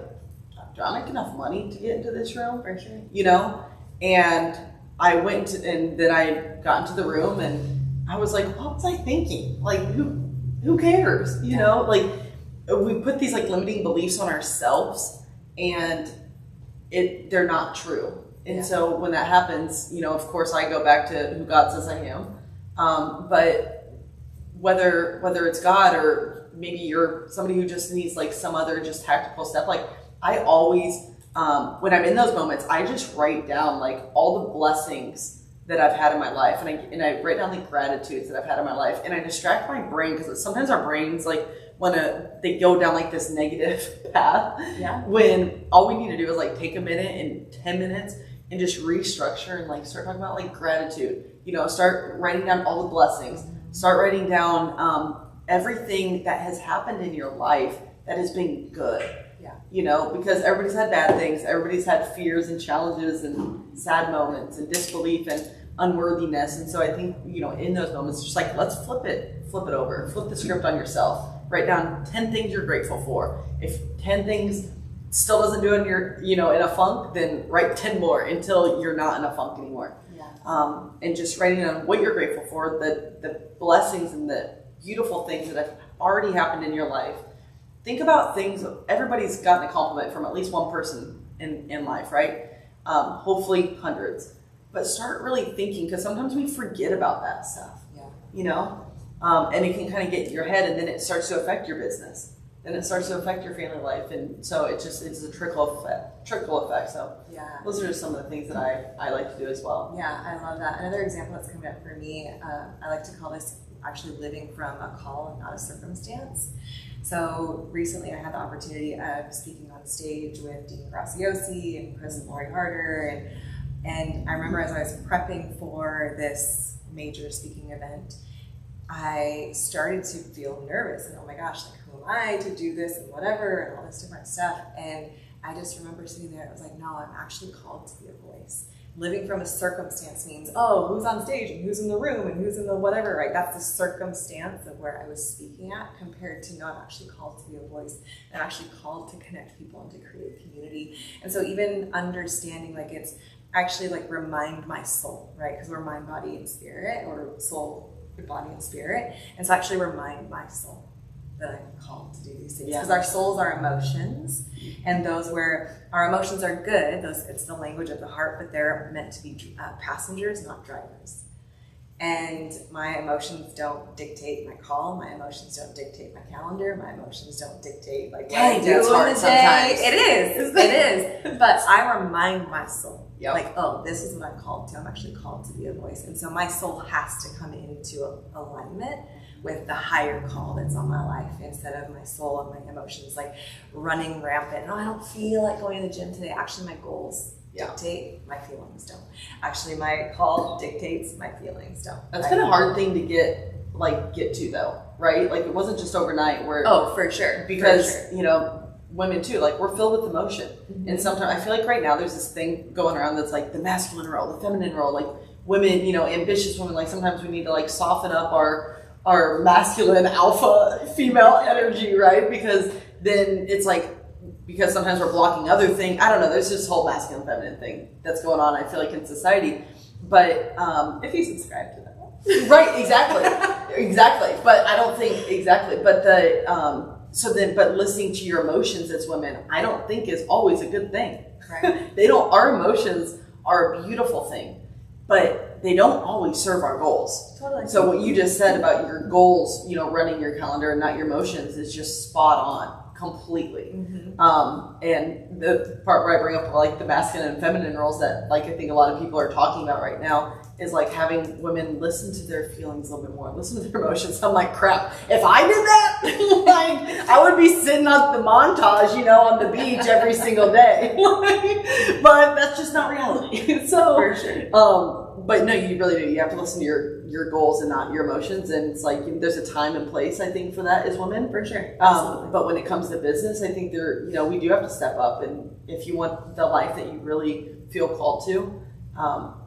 do I make enough money to get into this room? For sure. And I went and then I got into the room and I was like, what was I thinking? Like, who cares? Like we put these like limiting beliefs on ourselves and they're not true. And so when that happens, of course I go back to who God says I am. But whether it's God or maybe you're somebody who just needs like some other just tactical step, like I always, when I'm in those moments, I just write down like all the blessings that I've had in my life. And I write down the gratitudes that I've had in my life, and I distract my brain because sometimes our brains like they go down like this negative path. Yeah. When all we need to do is like take a minute and 10 minutes and just restructure and like start talking about like gratitude. Start writing down all the blessings. Start writing down everything that has happened in your life that has been good. Yeah. Because everybody's had bad things. Everybody's had fears and challenges and sad moments and disbelief and unworthiness. And so I think, in those moments, just like, let's flip it over. Flip the script on yourself. Write down 10 things you're grateful for. If 10 things still doesn't do it and you're, in a funk, then write 10 more until you're not in a funk anymore. And just writing down what you're grateful for, the blessings and the beautiful things that have already happened in your life. Think about things, everybody's gotten a compliment from at least one person in life, right? Hopefully hundreds. But start really thinking, because sometimes we forget about that stuff, and it can kind of get in your head, and then it starts to affect your business. Then it starts to affect your family life, and so it's a trickle effect. So those are just some of the things that I like to do as well. Yeah, I love that. Another example that's coming up for me, I like to call this actually living from a call and not a circumstance. So recently I had the opportunity of speaking on stage with Dean Graciosi and Chris and Lori Harder, and I remember as I was prepping for this major speaking event, I started to feel nervous and, oh my gosh, like, who am I to do this and whatever and all this different stuff. And I just remember sitting there, I was like, no, I'm actually called to be a voice. living from a circumstance means, oh, who's on stage and who's in the room and who's in the whatever, right? That's the circumstance of where I was speaking at, compared to no, I'm actually called to be a voice. I'm actually called to connect people and to create community. And so even understanding, like, it's actually like remind my soul, right? Because we're mind, body, and spirit, or soul, body, and spirit. And so actually remind my soul that I'm called to do these things. Because our souls are emotions, and those where our emotions are good, those, it's the language of the heart, but they're meant to be passengers, not drivers. And my emotions don't dictate my call. My emotions don't dictate my calendar. My emotions don't dictate like what I do in the day. It is. But I remind my soul, like, oh, this is what I'm called to. I'm actually called to be a voice. And so my soul has to come into alignment with the higher call that's on my life, instead of my soul and my emotions like running rampant. No, I don't feel like going to the gym today. Actually, my goals dictate, my feelings don't. Actually, my call dictates, my feelings don't. That's been a hard thing to get to though, right? Like, it wasn't just overnight where... Oh, for sure. Because, you know, women too, like, we're filled with emotion. Mm-hmm. And sometimes I feel like right now there's this thing going around that's like the masculine role, the feminine role, like women, you know, ambitious women, like sometimes we need to like soften up our masculine alpha female energy, right? Because then it's like, because sometimes we're blocking other things. I don't know. There's this whole masculine feminine thing that's going on, I feel like, in society. But if you subscribe to that, right? Exactly. But I don't think exactly. But but listening to your emotions as women, I don't think is always a good thing. Right? Our emotions are a beautiful thing, but they don't always serve our goals. Totally. So what you just said about your goals, you know, running your calendar and not your emotions, is just spot on. Completely. Mm-hmm. And the part where I bring up like the masculine and feminine roles that like I think a lot of people are talking about right now is like having women listen to their feelings a little bit more, listen to their emotions. I'm like, crap, if I did that, like I would be sitting on the montage, you know, on the beach every single day. But that's just not reality. So for sure. But no, you really do. You have to listen to your goals and not your emotions. And it's like, there's a time and place, I think, for that as women. For sure. But when it comes to business, I think we do have to step up. And if you want the life that you really feel called to,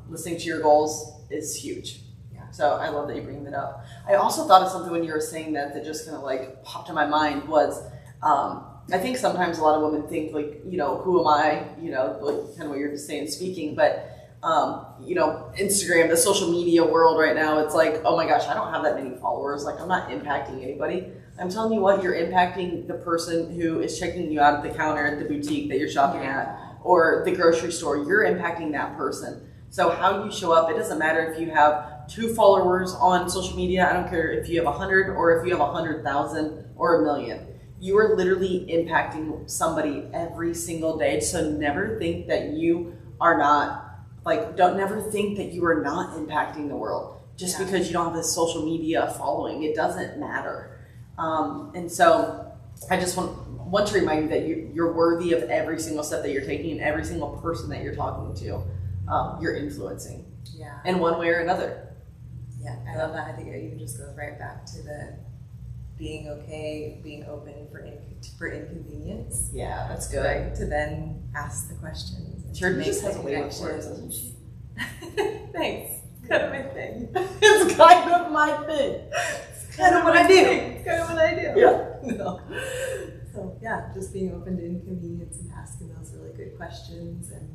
listening to your goals is huge. Yeah. So I love that you bring that up. I also thought of something when you were saying that just kind of like popped in my mind was, I think sometimes a lot of women think like, you know, who am I? You know, like kind of what you're just saying, speaking, but you know, Instagram, the social media world right now, it's like, oh my gosh, I don't have that many followers. Like, I'm not impacting anybody. I'm telling you what, you're impacting the person who is checking you out at the counter at the boutique that you're shopping at, or the grocery store. You're impacting that person. So how you show up, it doesn't matter if you have 2 followers on social media. I don't care if you have 100 or if you have 100,000 or 1 million. You are literally impacting somebody every single day. So never think that you are not, like, don't never think that you are not impacting the world just because you don't have this social media following. It doesn't matter. And so I just want to remind you that you're worthy of every single step that you're taking, and every single person that you're talking to, you're influencing in one way or another. Yeah, I love that. I think it even just goes right back to the being okay, being open for inconvenience. Yeah, that's good. Right? To then ask the questions. Church just has a way of words, doesn't she? Thanks. Kind of my thing. It's kind of my thing. It's kind of what I do. It's kind of what I do. Yeah. No. So yeah, just being open to inconvenience and asking those really good questions, and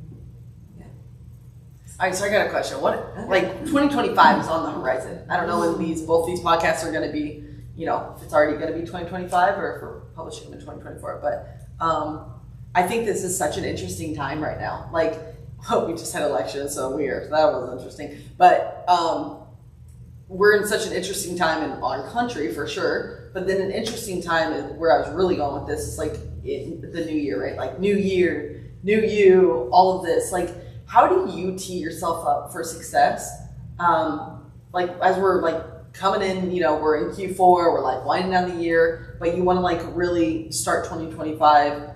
all right, so I got a question. Like 2025 is on the horizon. I don't know when both these podcasts are going to be, you know, if it's already going to be 2025 or if we're publishing them in 2024. But I think this is such an interesting time right now. Like, we just had elections, so weird. That was interesting. But we're in such an interesting time in our country for sure. But then an interesting time is where I was really going with this is like in the new year, right? Like new year, new you, all of this. Like, how do you tee yourself up for success? Like as we're like coming in, you know, we're in Q4, we're like winding down the year, but you want to like really start 2025.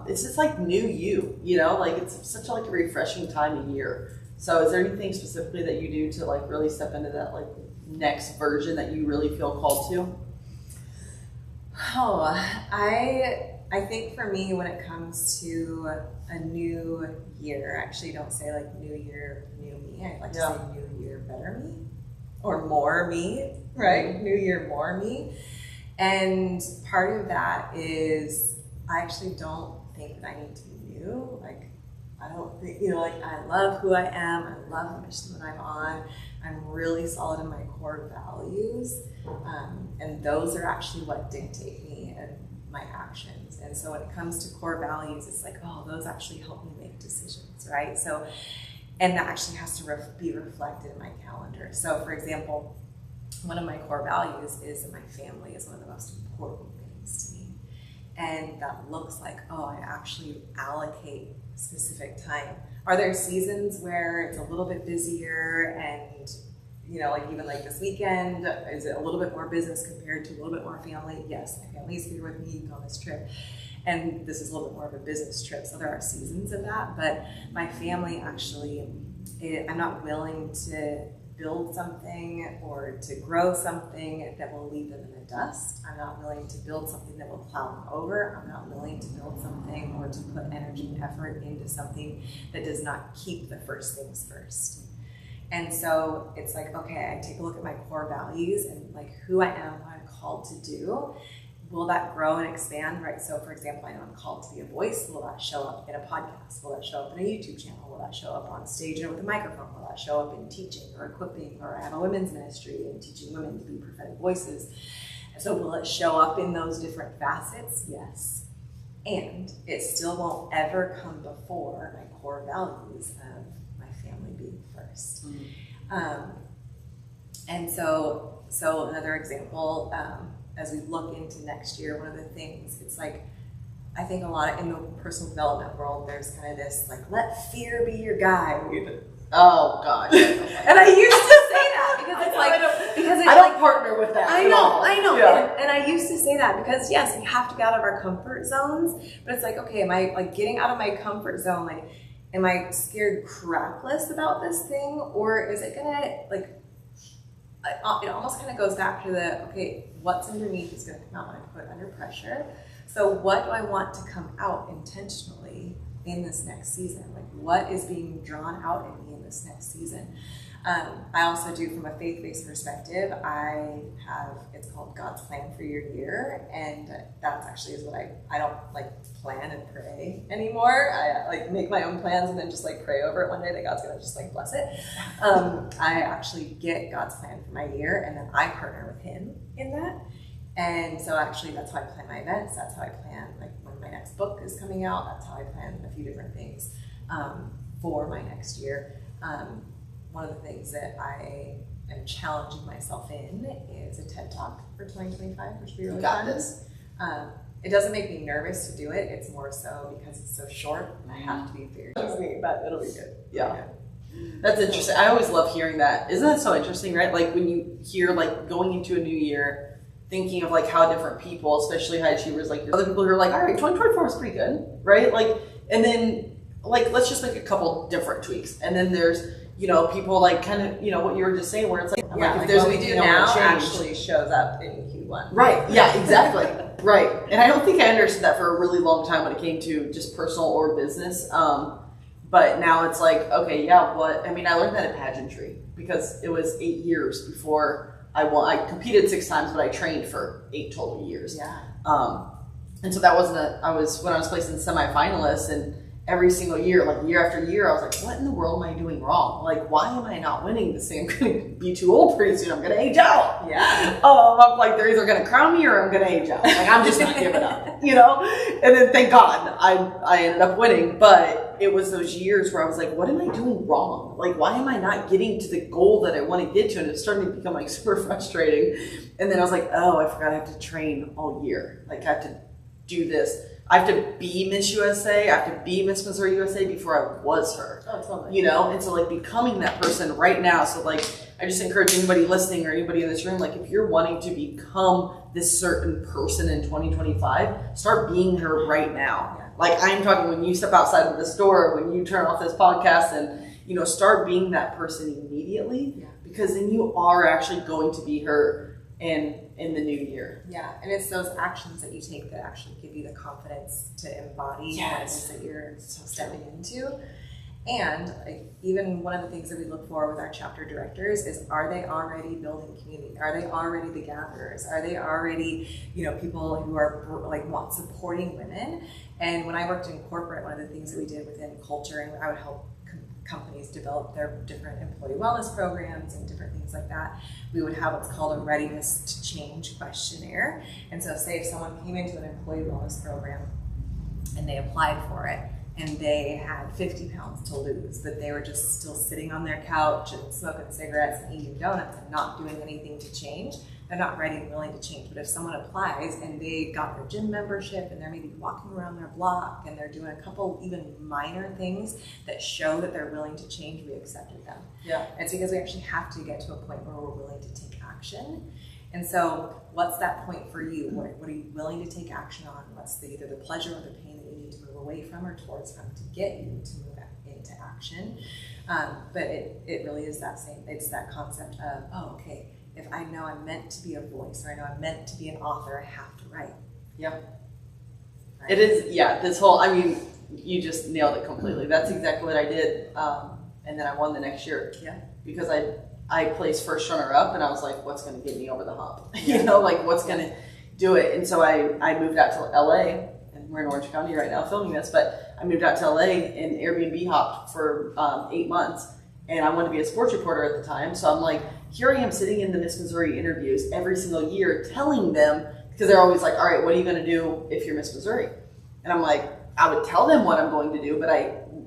It's just like new you know, like it's such a like a refreshing time of year. So is there anything specifically that you do to like really step into that like next version that you really feel called to? Oh, I I think for me, when it comes to a new year, I actually don't say like new year, new me. I like to say new year, better me, or more me, right? New year, more me. And part of that is I actually don't think that I need to be new. Like, I don't think, like I love who I am. I love the mission that I'm on. I'm really solid in my core values. And those are actually what dictate me and my actions. And so when it comes to core values, it's like, oh, those actually help me make decisions, right? So, and that actually has to be reflected in my calendar. So for example, one of my core values is that my family is one of the most important things to me. And that looks like, oh, I actually allocate specific time. Are there seasons where it's a little bit busier and, like even like this weekend, is it a little bit more business compared to a little bit more family? Yes, my family's here with me on this trip. And this is a little bit more of a business trip, so there are seasons of that. But my family actually, I'm not willing to build something or to grow something that will leave them in the dust. I'm not willing to build something that will plow them over. I'm not willing to build something or to put energy and effort into something that does not keep the first things first. And so it's like, okay, I take a look at my core values and like who I am, what I'm called to do. Will that grow and expand, right? So for example, I know I'm called to be a voice. Will that show up in a podcast? Will that show up in a YouTube channel? Will that show up on stage and with a microphone? Will that show up in teaching or equipping? Or I have a women's ministry and teaching women to be prophetic voices. And so will it show up in those different facets? Yes. And it still won't ever come before my core values of my family being first. And so another example, as we look into next year, one of the things, it's like, I think a lot in the personal development world, there's kind of this, like, let fear be your guide. Oh, God. And I used to say that because it's like, I don't partner with that. I know. Yeah. And I used to say that because, yes, we have to get out of our comfort zones, but it's like, okay, am I like getting out of my comfort zone? Like, am I scared crapless about this thing? Or is it gonna, like, it almost kind of goes back to the, okay, what's underneath is going to come out when I put under pressure. So what do I want to come out intentionally in this next season? Like, what is being drawn out in me in this next season? I also do, from a faith-based perspective, I have, it's called God's Plan for Your Year, and that's actually is what I don't like plan and pray anymore. I like make my own plans and then just like pray over it one day that God's gonna just like bless it. I actually get God's plan for my year, and then I partner with Him in that. And so actually that's how I plan my events. That's how I plan like when my next book is coming out. That's how I plan a few different things for my next year. One of the things that I am challenging myself in is a TED Talk for 2025, which would be really fun. This. It doesn't make me nervous to do it. It's more so because it's so short and I have to be very easy, but it'll be good. Yeah. That's interesting. I always love hearing that. Isn't that so interesting, right? Like when you hear like going into a new year, thinking of like how different people, especially high achievers, like other people who are like, all right, 2024 is pretty good, right? Like, and then like, let's just make a couple different tweaks. And then there's, people like kind of, what you were just saying, where it's like, if there's what we do now actually shows up in Q1. Right. Yeah, exactly. Right. And I don't think I understood that for a really long time when it came to just personal or business. But now it's like, okay, I learned that in pageantry because it was 8 years before I won. I competed 6 times, but I trained for 8 total years. Yeah. And so that wasn't when I was placed in semifinalists, and every single year, like year after year, I was like, what in the world am I doing wrong? Like, why am I not winning this thing? I'm going to be too old pretty soon. I'm going to age out. Yeah. I'm like, they're either going to crown me or I'm going to age out. Like, I'm just not giving up, And then thank God I ended up winning. But it was those years where I was like, what am I doing wrong? Like, why am I not getting to the goal that I want to get to? And it's starting to become like super frustrating. And then I was like, oh, I forgot I have to train all year. Like, I have to do this. I have to be Miss USA. I have to be Miss Missouri USA before I was her. Oh, totally. And so like becoming that person right now. So like, I just encourage anybody listening or anybody in this room, like if you're wanting to become this certain person in 2025, start being her right now. Yeah. Like I'm talking when you step outside of this door, when you turn off this podcast and, start being that person immediately, because then you are actually going to be her. And in the new year. Yeah, and it's those actions that you take that actually give you the confidence to embody what it is that you're stepping into. And even one of the things that we look for with our chapter directors is, are they already building community? Are they already the gatherers? Are they already, people who are want supporting women? And when I worked in corporate, one of the things that we did within culture, and I would help companies develop their different employee wellness programs and different things like that, we would have what's called a readiness to change questionnaire. And so say if someone came into an employee wellness program and they applied for it, and they had 50 pounds to lose, but they were just still sitting on their couch and smoking cigarettes and eating donuts and not doing anything to change, they're not ready and willing to change. But if someone applies and they got their gym membership and they're maybe walking around their block and they're doing a couple even minor things that show that they're willing to change, we accepted them. Yeah. It's because we actually have to get to a point where we're willing to take action. And so what's that point for you? What are you willing to take action on? What's either the pleasure or the pain that you need to move away from or towards from to get you to move into action? But it really is that same, it's that concept of, okay, if I know I'm meant to be a voice, or I know I'm meant to be an author, I have to write. Yep. Right? It is, this whole, you just nailed it completely. That's exactly what I did. And then I won the next year. Yeah. Because I placed first runner up, and I was like, what's going to get me over the hump? Yeah. What's going to do it? And so I moved out to LA, and we're in Orange County right now filming this, but I moved out to LA and Airbnb hopped for 8 months, and I wanted to be a sports reporter at the time. So I'm like, here I am sitting in the Miss Missouri interviews every single year telling them, because they're always like, all right, what are you going to do if you're Miss Missouri? And I'm like, I would tell them what I'm going to do, but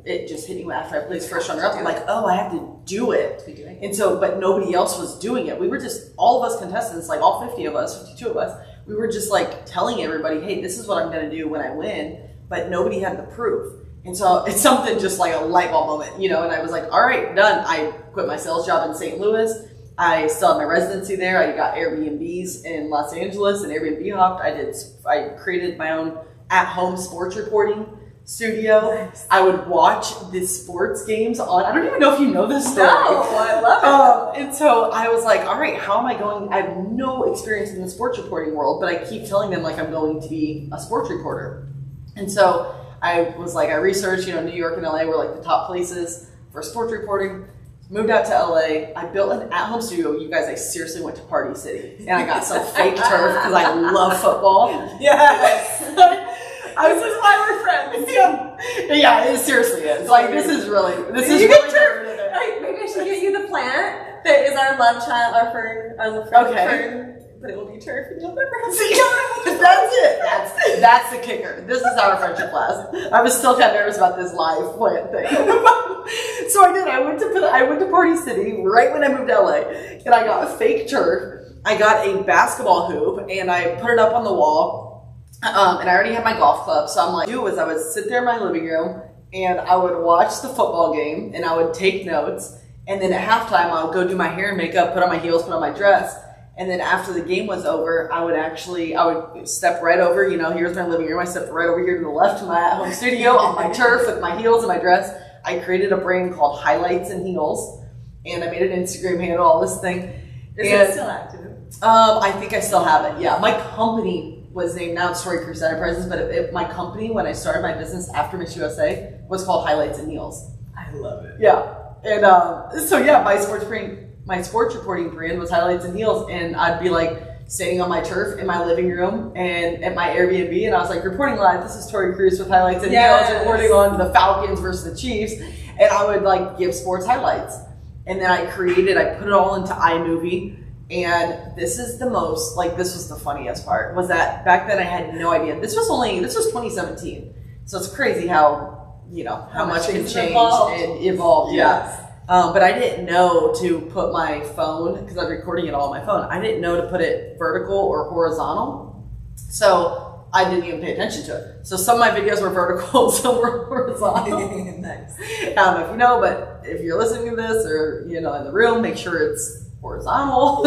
it just hit me after I placed first runner up. I'm like, oh, I have to do it. And so, but nobody else was doing it. We were just, all of us contestants, like all 50 of us, 52 of us, we were just like telling everybody, hey, this is what I'm going to do when I win, but nobody had the proof. And so it's something just like a light bulb moment, and I was like, all right, done. I quit my sales job in St. Louis. I still had my residency there. I got Airbnbs in Los Angeles and Airbnb hopped. I created my own at-home sports reporting studio. Nice. I would watch the sports games on, I don't even know if you know this story. No, I love it. And so I was like, all right, how am I going? I have no experience in the sports reporting world, but I keep telling them like I'm going to be a sports reporter. And so I was like, I researched, New York and LA were like the top places for sports reporting. Moved out to LA. I built an at-home studio. You guys, I seriously went to Party City, and I got some fake turf because I love football. Yes. This is why we're friends. Yeah, it seriously is. Like, this is really turf. Maybe I should get you the plant that is our love child, our fern, fern, but it will be turf, and you'll never have to. That's it. That's the kicker. This is our friendship class. I was still kind of nervous about this live plant thing. So I did. I went to Party City right when I moved to LA, and I got a fake turf. I got a basketball hoop, and I put it up on the wall. And I already had my golf club, so I'm like, I would sit there in my living room, and I would watch the football game, and I would take notes. And then at halftime, I would go do my hair and makeup, put on my heels, put on my dress. And then after the game was over, I would step right over, here's my living room. I stepped right over here to the left to my at-home studio on my turf with my heels and my dress. I created a brand called Highlights and Heels, and I made an Instagram handle, all this thing. Is it still active? I think I still have it, yeah. My company was named, now it's Tori Kruse Enterprises, but my company, when I started my business after Miss USA, was called Highlights and Heels. I love it. Yeah. And my sports reporting brand was Highlights and Heels, and I'd be like standing on my turf in my living room and at my Airbnb, and I was like, reporting live, this is Tori Kruse with Highlights and Heels, reporting on the Falcons versus the Chiefs, and I would like give sports highlights. And then I put it all into iMovie, and this was the funniest part, was that back then I had no idea. This was 2017, so it's crazy how much can change and evolve. Yes. But I didn't know to put my phone, because I'm recording it all on my phone, I didn't know to put it vertical or horizontal. So I didn't even pay attention to it. So some of my videos were vertical, some were horizontal. Nice. I don't know if you know, but if you're listening to this or, in the room, make sure it's horizontal.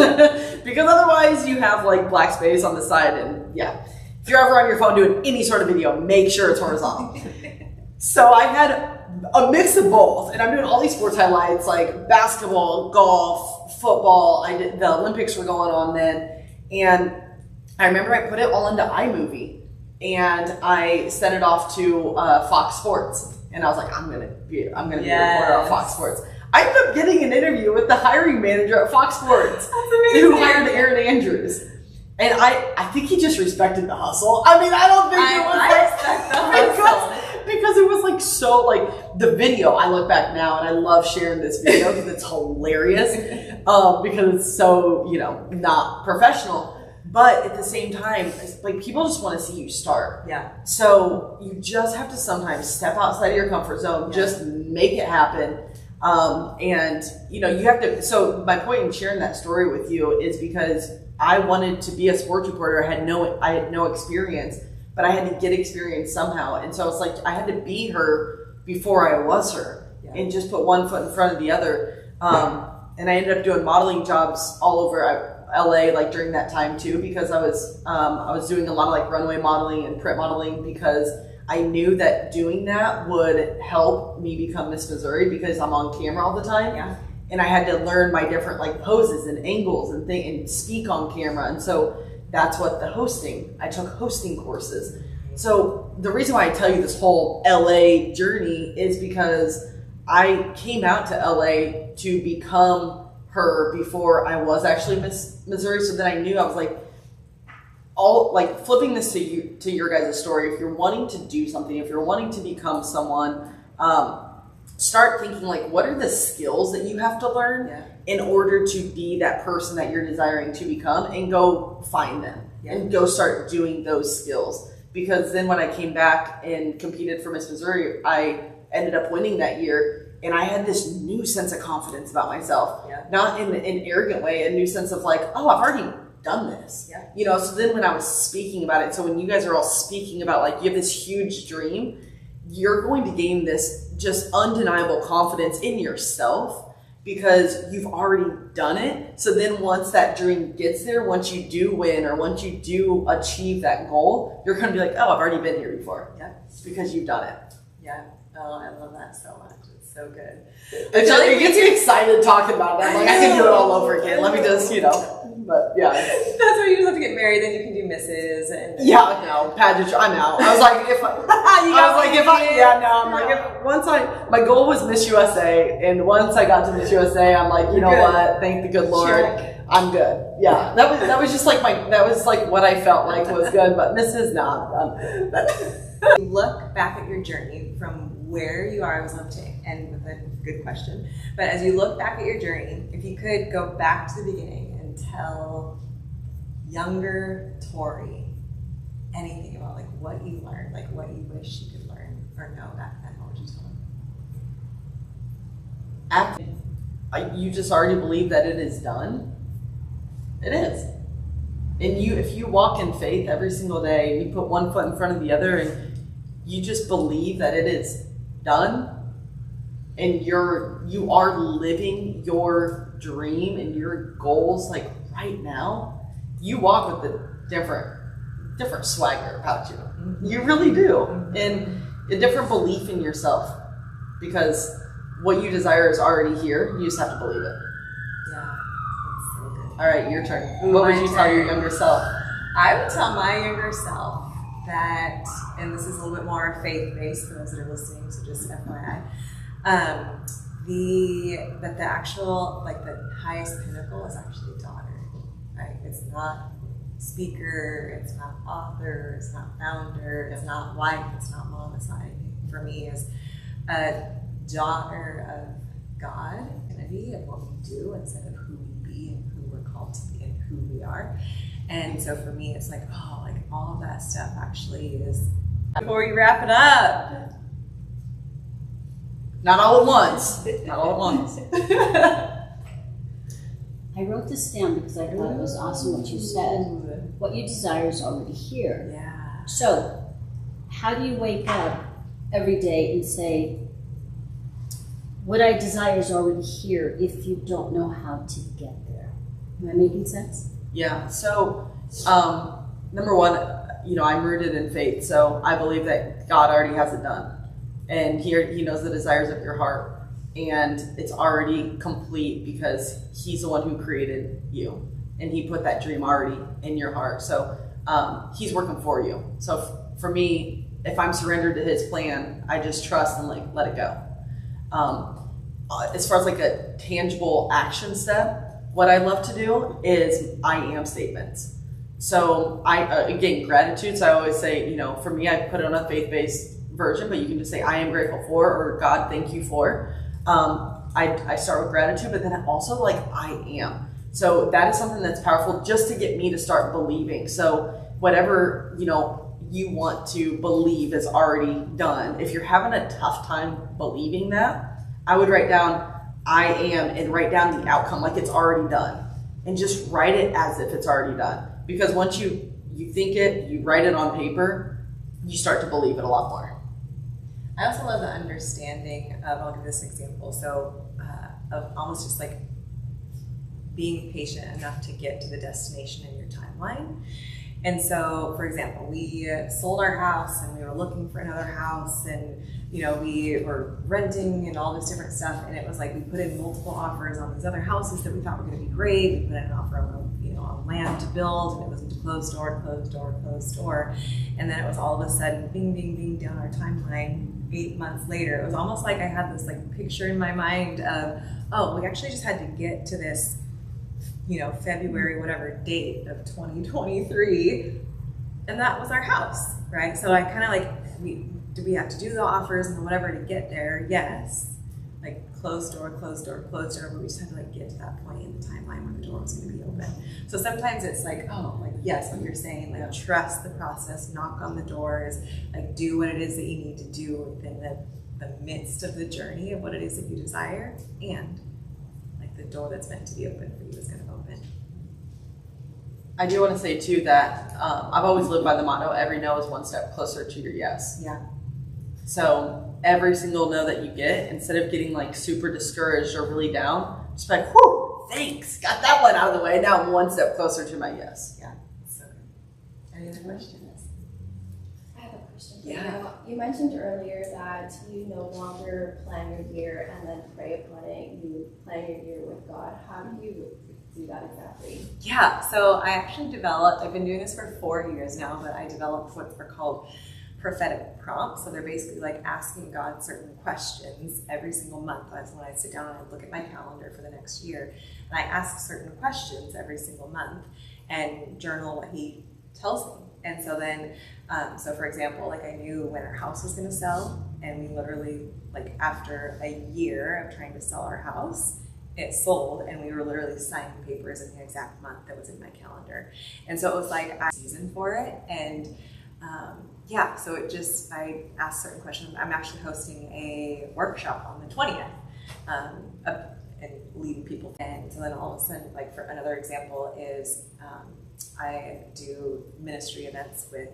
Because otherwise you have like black space on the side, and yeah. If you're ever on your phone doing any sort of video, make sure it's horizontal. So I had a mix of both, and I'm doing all these sports highlights like basketball, golf, football. The Olympics were going on then, And I remember I put it all into iMovie, and I sent it off to Fox Sports, and I was like, I'm gonna be a reporter on Fox Sports. I ended up getting an interview with the hiring manager at Fox Sports, who hired Aaron Andrews. And I think he just respected the hustle. I mean, I don't think it was because it was like so like the video. I look back now and I love sharing this video because it's hilarious because it's so, you know, not professional. But at the same time, it's like people just want to see you start. Yeah. So you just have to sometimes step outside of your comfort zone, just make it happen. And you know, you have to, so my point in sharing that story with you is because I wanted to be a sports reporter. I had no experience, but I had to get experience somehow. And so it's like, I had to be her before I was her and just put one foot in front of the other. And I ended up doing modeling jobs all over LA, like during that time too, because I was doing a lot of like runway modeling and print modeling because I knew that doing that would help me become Miss Missouri because I'm on camera all the time. Yeah. And I had to learn my different like poses and angles and speak on camera. And so that's what I took hosting courses. So the reason why I tell you this whole LA journey is because I came out to LA to become her before I was actually Miss Missouri. So then I knew I was like, flipping this to your guys' story. If you're wanting to do something, if you're wanting to become someone, start thinking like, what are the skills that you have to learn in order to be that person that you're desiring to become, and go find them and go start doing those skills. Because then when I came back and competed for Miss Missouri, I ended up winning that year, and I had this new sense of confidence about myself, not in an arrogant way, a new sense of like, oh, I've already done this, you know. So then when I was speaking about it, so when you guys are all speaking about like, you have this huge dream, you're going to gain this just undeniable confidence in yourself because you've already done it. So then once that dream gets there, once you do win or once you do achieve that goal, you're going to be like, oh, I've already been here before. Yeah. It's because you've done it. Yeah. Oh, I love that so much. It's so good. It gets me excited talking about that. Like, I can do it all over again. Let me just, you know. But yeah, that's why you just have to get married. Then you can do misses and no pageantry. I'm out. I was like, my goal was Miss USA, and once I got to Miss USA, I'm like, you know what? Thank the good Lord, I'm good. Yeah, that was just like what I felt like was good. But Mrs. not. You look back at your journey from where you are. I was love to end with a good question. But as you look back at your journey, if you could go back to the beginning and tell younger Tori anything about like what you learned, like what you wish you could learn or know back then, what would you tell her? You just already believe that it is done. It is. And if you walk in faith every single day, and you put one foot in front of the other, and you just believe that it is done, and you are living your dream and your goals like right now, you walk with a different swagger about you. You really do. And a different belief in yourself, because what you desire is already here. You just have to believe it. Yeah, that's so good. All right, your turn. What would you tell your younger self? I would tell my younger self that, and this is a little bit more faith-based for those that are listening, so just FYI, that the actual, like the highest pinnacle is actually daughter, right? It's not speaker, it's not author, it's not founder, it's not wife, it's not mom, it's not anything. For me, is a daughter of God, identity of what we do instead of who we be and who we're called to be and who we are. And so for me, it's like, oh, like all of that stuff actually is. Before we wrap it up, not all at once. Not all at once. I wrote this down because I thought it was awesome what you said. What you desire is already here. Yeah. So, how do you wake up every day and say, what I desire is already here, if you don't know how to get there? Am I making sense? Yeah. So, number one, I'm rooted in faith. So I believe that God already has it done. And He knows the desires of your heart. And it's already complete because He's the one who created you. and he put that dream already in your heart. So he's working for you. So for me, if I'm surrendered to his plan, I just trust and like let it go. As far as like a tangible action step, what I love to do is I am statements. So again, gratitude. So I always say, you know, for me, I put it on a faith-based version, but you can just say, I am grateful for, or God, thank you for. I start with gratitude, but then also like, I am. So that is something that's powerful just to get me to start believing. So whatever, you know, you want to believe is already done. If you're having a tough time believing that, I would write down, I am, and write down the outcome like it's already done. And just write it as if it's already done. Because once you think it, you write it on paper, you start to believe it a lot more. I also love the understanding of, I'll give this example, so of almost just like being patient enough to get to the destination in your timeline. And so, for example, we sold our house and we were looking for another house, and you know, we were renting and all this different stuff, and it was like we put in multiple offers on these other houses that we thought were going to be great. We put in an offer on, you know, on land to build, and it was into closed door, and then it was all of a sudden, bing, bing, bing, down our timeline. 8 months later, it was almost like I had this like picture in my mind of, oh, we actually just had to get to this, you know, February, whatever date of 2023, and that was our house, right? So I kind of like, do we have to do the offers and whatever to get there? Yes. Like closed door, but we just had to like get to that point in the timeline where the door was going to be open. So sometimes it's like, oh, like, yes, what you're saying, like trust the process, knock on the doors, like do what it is that you need to do within the midst of the journey of what it is that you desire, and like the door that's meant to be open for you is going to open. I do want to say too that I've always lived by the motto, every no is one step closer to your yes. Yeah. So every single no that you get, instead of getting like super discouraged or really down, just be like, whew, thanks, got that one out of the way. Now I'm one step closer to my yes. Yeah. So good. Any other questions? I have a question. Yeah. You mentioned earlier that you no longer plan your year and then pray upon it. You plan your year with God. How do you do that exactly? Yeah, so I actually developed, I've been doing this for 4 years now, but I developed what are called prophetic prompts. So they're basically like asking God certain questions every single month. That's when I sit down and I look at my calendar for the next year, and I ask certain questions every single month and journal what he tells me. And so then, so for example, like I knew when our house was going to sell, and we literally, like after a year of trying to sell our house, it sold, and we were literally signing papers in the exact month that was in my calendar. And so it was like a season for it. And yeah, so it just, I asked certain questions. I'm actually hosting a workshop on the 20th and leading people. And so then all of a sudden, like for another example is I do ministry events with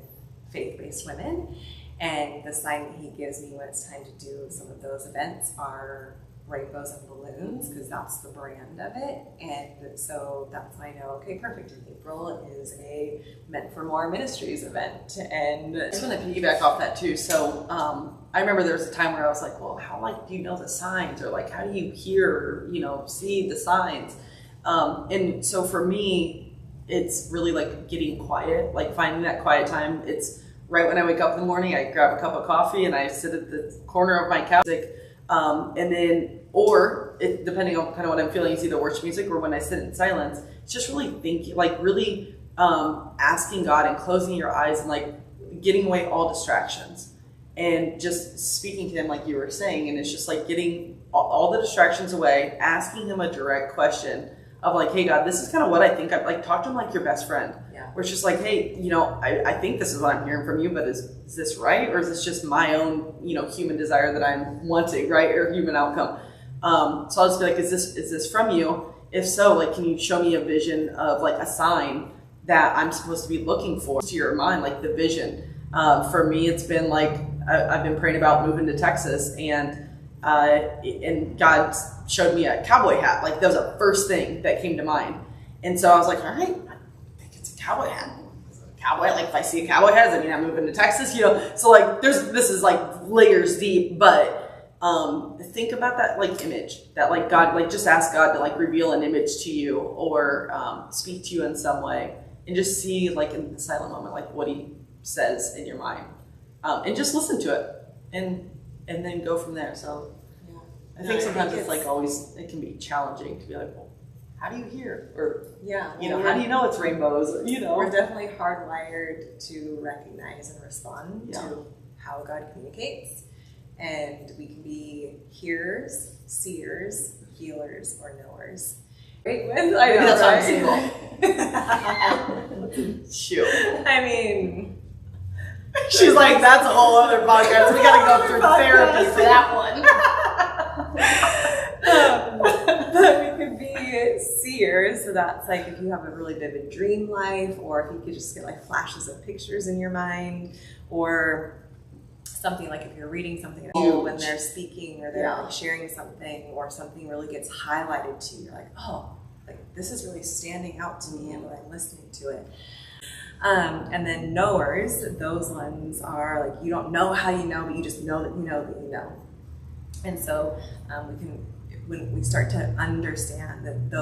faith-based women, and the sign that he gives me when it's time to do some of those events are rainbows and balloons, because that's the brand of it. And so that's when I know, okay, perfect. April is a meant for more ministries event. And I just want to piggyback off that too. So I remember there was a time where I was like, well, how like do you know the signs, or like how do you hear, or, you know, see the signs? And so for me, it's really like getting quiet, like finding that quiet time. It's right when I wake up in the morning, I grab a cup of coffee and I sit at the corner of my couch, and then, or it, depending on kind of what I'm feeling, it's either worship music or when I sit in silence, it's just really thinking, like really asking God and closing your eyes and like getting away all distractions and just speaking to him like you were saying. And it's just like getting all the distractions away, asking him a direct question of like, hey God, this is kind of what I think. I like talk to him like your best friend. yeah, Where it's just like, hey, you know, I think this is what I'm hearing from you, but is this right? Or is this just my own, you know, human desire that I'm wanting, right? Or human outcome? So I'll just be like, is this from you? If so, like, can you show me a vision of like a sign that I'm supposed to be looking for to your mind, like the vision? For me, it's been like, I've been praying about moving to Texas, and God showed me a cowboy hat. Like that was the first thing that came to mind. And so I was like, all right, I think it's a cowboy hat. Cowboy, like if I see a cowboy hat, does that mean I'm moving to Texas? You know, so like this is like layers deep, but think about that like image that like God, like just ask God to like reveal an image to you or speak to you in some way, and just see like in the silent moment like what he says in your mind, and just listen to it and then go from there. So I think sometimes it's like always, it can be challenging to be like, well, how do you hear? Or, how do you know it's rainbows? Or, We're definitely hardwired to recognize and respond to how God communicates. And we can be hearers, seers, healers, or knowers. Great with, I know, that's why I'm single. Shoot. I mean... She's like, that's a whole other podcast. We gotta go through therapy for that one. But we could be seers, so that's like if you have a really vivid dream life, or if you could just get like flashes of pictures in your mind, or something like if you're reading something when they're speaking or they're like sharing something, or something really gets highlighted to you, you're like, oh, like this is really standing out to me, and when I'm listening to it. And then knowers, those ones are like, you don't know how you know, but you just know that you know that you know. And so we can, when we start to understand that those